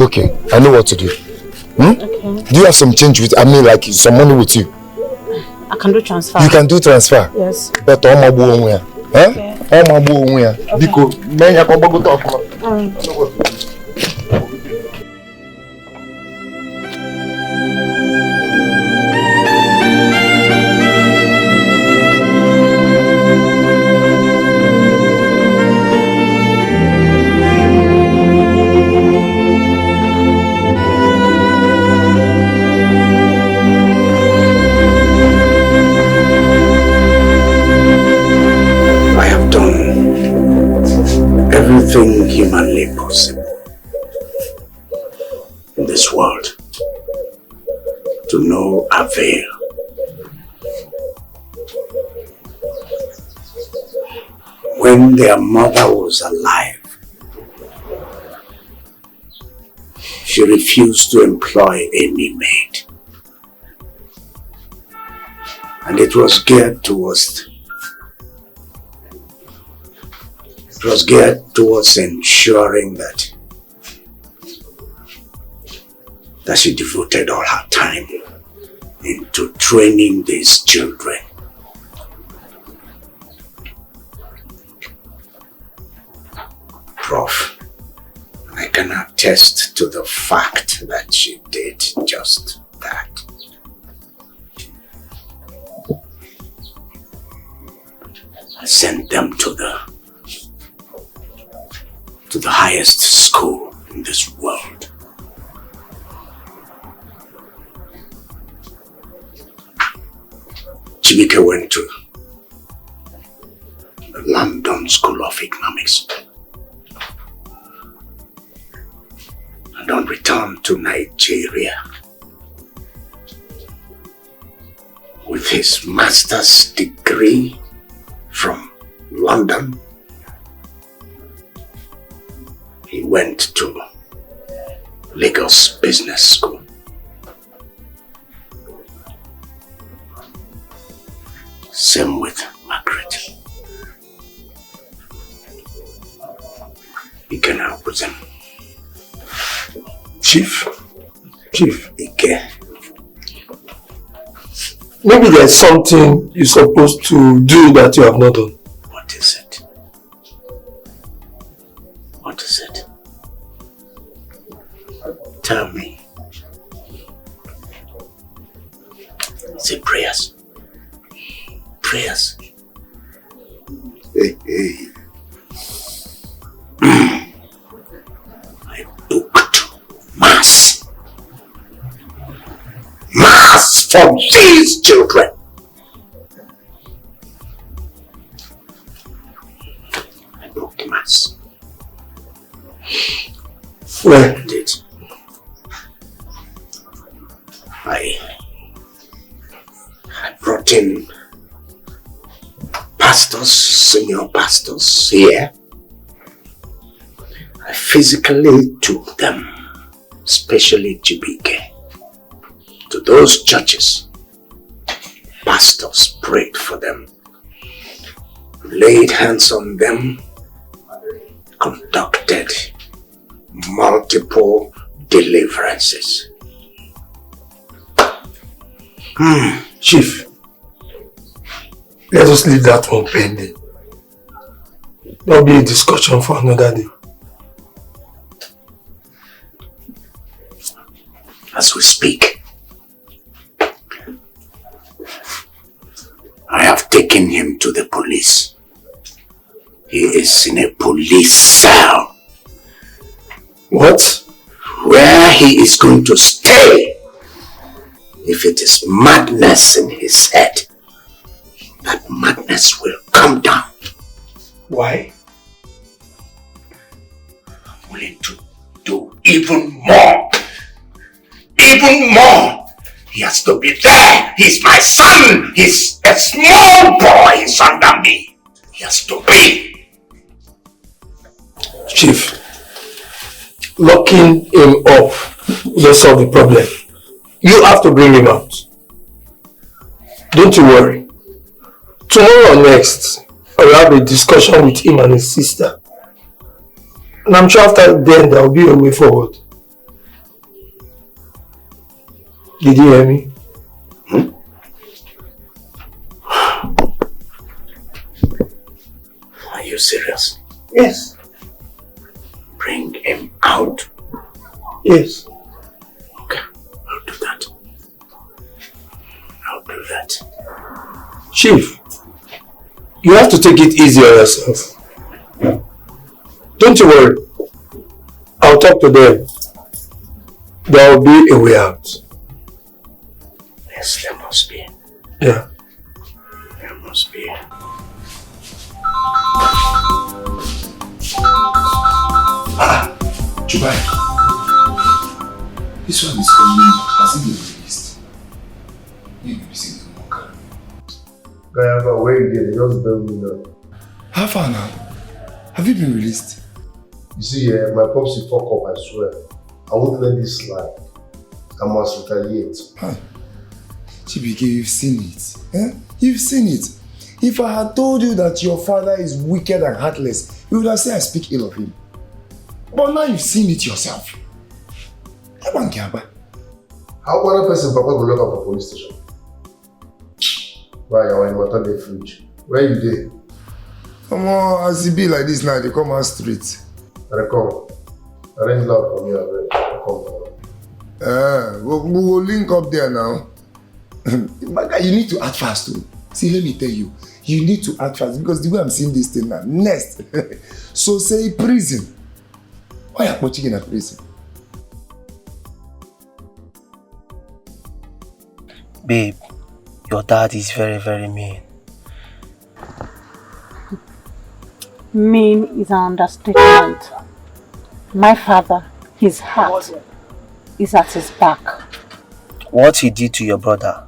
Okay, I know what to do. Hmm? Okay. Do you have some change with, like some money with you? I can do transfer. You can do transfer? Yes. But all my boy, eh? All my boy, because men are going to talk. Everything humanly possible in this world to no avail. When their mother was alive, she refused to employ any maid, and it was geared towards ensuring that she devoted all her time into training these children. Prof, I can attest to the fact that she did just that. I sent them to the highest school in this world. Chibike went to the London School of Economics and then returned to Nigeria with his master's degree from London. He went to Lagos Business School. Same with Margaret. You can help with him. Chief. Ike. Maybe there's something you're supposed to do that you have not done. What is it? What is it? Tell me. Say prayers. Prayers. Hey. I booked mass. Mass for these children. I booked mass. Where? Indeed. I brought in pastors, senior pastors here. I physically took them, especially Chibike, to those churches. Pastors prayed for them, laid hands on them, conducted multiple deliverances. Chief, let us leave that one pending. There'll be a discussion for another day. As we speak, I have taken him to the police. He is in a police cell. What? Where he is going to stay. If it is madness in his head, that madness will come down. Why? I'm willing to do even more. Even more. He has to be there. He's my son. He's a small boy. He's under me. He has to be. Chief, locking him up will solve the problem. You have to bring him out. Don't you worry. Tomorrow or next, I will have a discussion with him and his sister. And I'm sure after then there will be a way forward. Did you hear me? you serious? Yes. Bring him out. Yes. Okay, I'll do that. I'll do that. Chief, you have to take it easy on yourself. Don't you worry. I'll talk to them. There will be a way out. Yes, there must be. Yeah. There must be. Dubai. This one is coming as if they released. You will be seeing the monk. Gayaba, where you get? They just bailed me now. How far now? Have you been released? You see, my pops will fuck up, I swear. I won't let this slide. I must retaliate. Huh. Chibike, you've seen it. Eh? You've seen it. If I had told you that your father is wicked and heartless, you would have said I speak ill of him. But now you've seen it yourself. How one person Papa go look up the police station? Why you're in the fridge? Where you there? Come on, as it be like this now, they come out street. I come. Arrange love for me already. Come. We will link up there now. You need to act fast too. See, let me tell you. You need to act fast because the way I'm seeing this thing now, next. So say prison. Why are you putting in a prison? Babe, your dad is very, very mean. Mean is an understatement. My father, his heart is at his back. What he did to your brother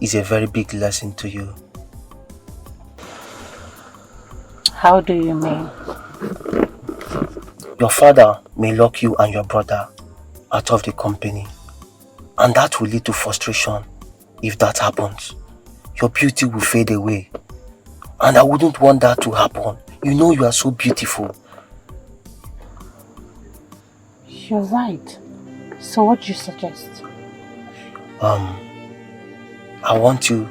is a very big lesson to you. How do you mean? Your father may lock you and your brother out of the company, and that will lead to frustration. If that happens, your beauty will fade away, and I wouldn't want that to happen. You know you are so beautiful. You're right. So what do you suggest? I want you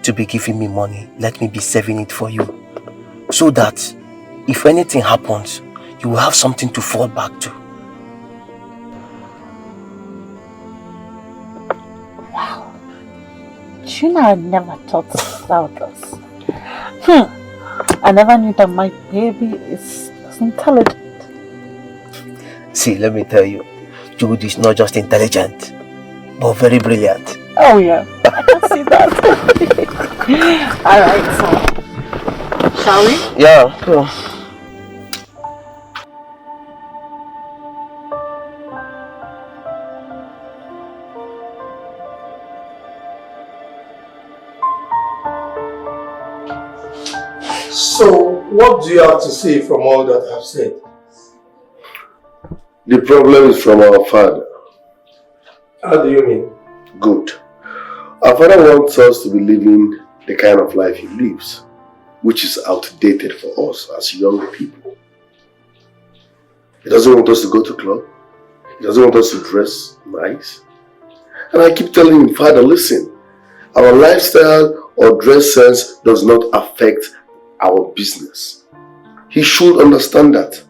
to be giving me money. Let me be saving it for you, so that if anything happens, you will have something to fall back to. Wow. You know, I never thought about this. I never knew that my baby is intelligent. See, let me tell you, Jude is not just intelligent, but very brilliant. Oh yeah, I can see that. Alright, so shall we? Yeah, cool. So, what do you have to say from all that I've said? The problem is from our father. How do you mean? Good. Our father wants us to be living the kind of life he lives, which is outdated for us as young people. He doesn't want us to go to club. He doesn't want us to dress nice. And I keep telling him, Father, listen, our lifestyle or dress sense does not affect our business. He should understand that.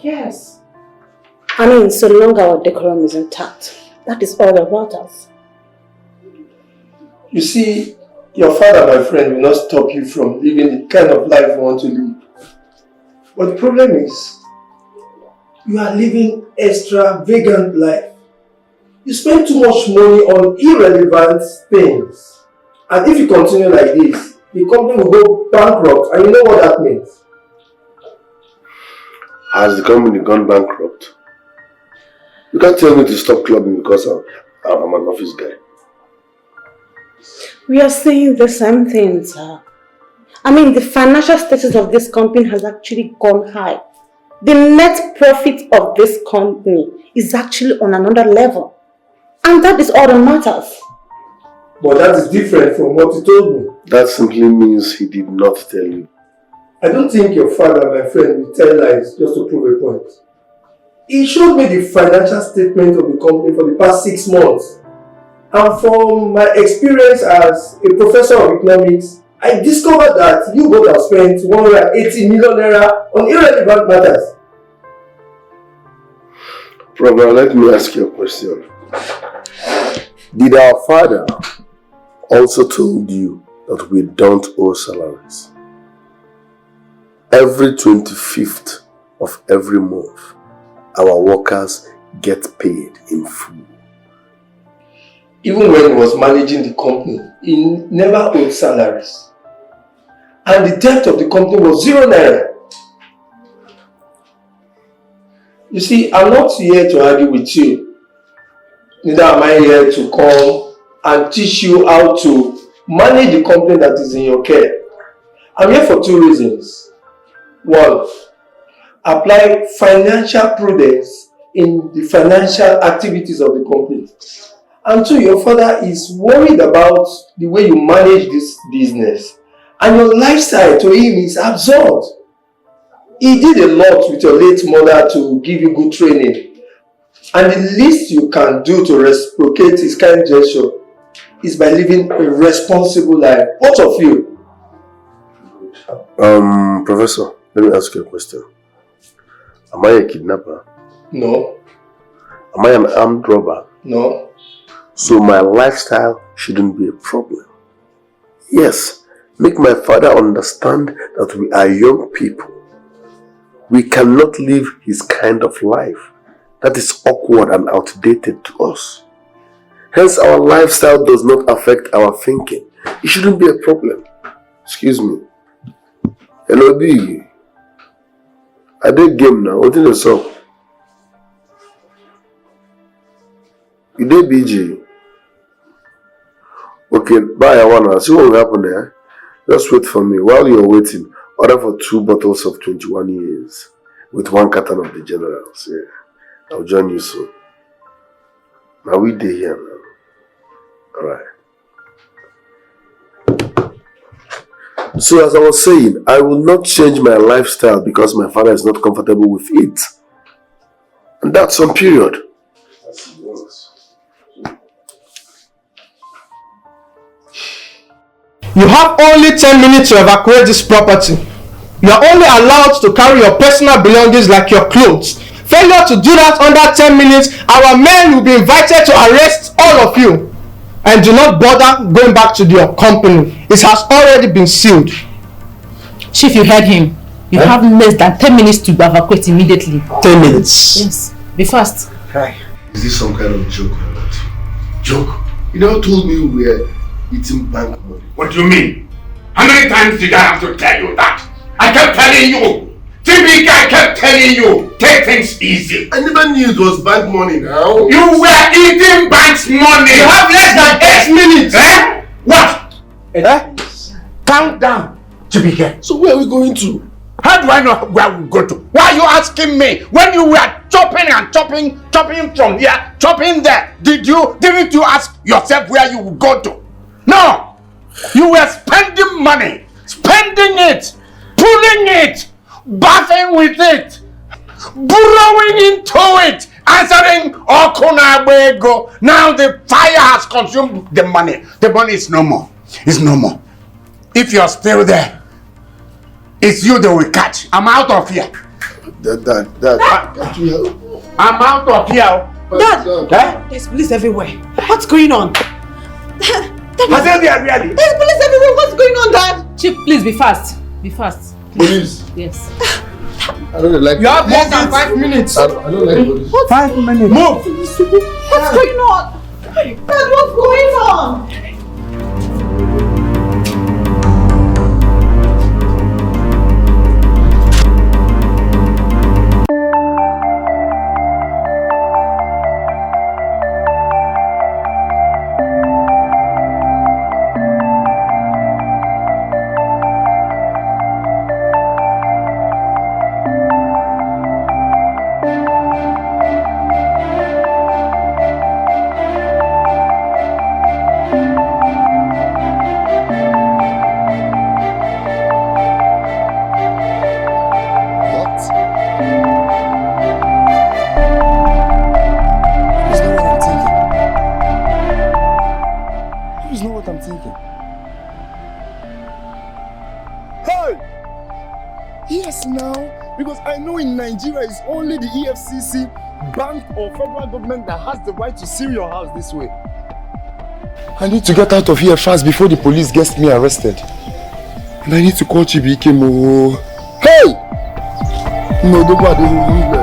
Yes. I mean, so long our decorum is intact, that is all that matters. You see, your father, my friend, will not stop you from living the kind of life you want to live. But the problem is, you are living extravagant life. You spend too much money on irrelevant things. And if you continue like this, the company will go bankrupt, and you know what that means. Has the company gone bankrupt? You can't tell me to stop clubbing because I'm an office guy. We are saying the same thing, sir. I mean, the financial status of this company has actually gone high. The net profit of this company is actually on another level. And that is all that matters. But that is different from what he told me. That simply means he did not tell you. I don't think your father, my friend, will tell lies just to prove a point. He showed me the financial statement of the company for the past 6 months. And from my experience as a professor of economics, I discovered that you both have spent 180 million naira on irrelevant matters. Brother, let me ask you a question. Did our father also told you that we don't owe salaries? Every 25th of every month, our workers get paid in full. Even when he was managing the company, he never owed salaries. And the debt of the company was 0 naira. You see, I'm not here to argue with you. Neither am I here to come and teach you how to manage the company that is in your care. I'm here for 2 reasons. 1, apply financial prudence in the financial activities of the company. And 2, your father is worried about the way you manage this business. And your lifestyle to him is absurd. He did a lot with your late mother to give you good training. And the least you can do to reciprocate his kind gesture is by living a responsible life. Both of you. Professor, let me ask you a question. Am I a kidnapper? No. Am I an armed robber? No. So my lifestyle shouldn't be a problem. Yes, make my father understand that we are young people. We cannot live his kind of life. That is awkward and outdated to us. Hence, our lifestyle does not affect our thinking. It shouldn't be a problem. Excuse me. Hello, B. I did game now. What did you say? You did BG. Okay, bye. I wanna see what will happen there. Just wait for me. While you're waiting, order for 2 bottles of 21 years with 1 carton of the Generals. Yeah, I'll join you soon. Now we day here now. All right. So as I was saying, I will not change my lifestyle because my father is not comfortable with it. And that's on period. You have only 10 minutes to evacuate this property. You are only allowed to carry your personal belongings like your clothes. Failure to do that under 10 minutes, our men will be invited to arrest all of you. And do not bother going back to your company. It has already been sealed. Chief, you heard him. You have less than 10 minutes to evacuate immediately. 10 minutes? Yes. Be fast. Hi. Is this some kind of joke or what? Joke? You never told me we were eating bank money. What do you mean? How many times did I have to tell you that? I kept telling you. TBK, I kept telling you. Take things easy. I never knew it was bank money now. You were eating bank's money. You have less than 8 minutes. Eh? What? Count down. TBK. So where are we going to? How do I know where we go to? Why are you asking me? When you were chopping and chopping from here, chopping there, didn't you ask yourself where you would go to? No! You were spending money, spending it, pulling it, bathing with it, burrowing into it, answering Okunabego. Now the fire has consumed the money. The money is no more. It's no more. If you're still there, it's you they will catch. I'm out of here. I'm out of here. Dad! There's police everywhere. What's going on? Really? There's police everywhere. What's going on, Dad? Chief, please be fast. Be fast. Police? Yes. I don't like. You have less than 5 minutes. I don't like police. 5 minutes. Move! What's going on? Dad, what's going on? Hey! Yes, now. Because I know in Nigeria it's only the EFCC, bank or federal government that has the right to seal your house this way. I need to get out of here fast before the police gets me arrested. And I need to call Chibike Mo. Hey! No, nobody.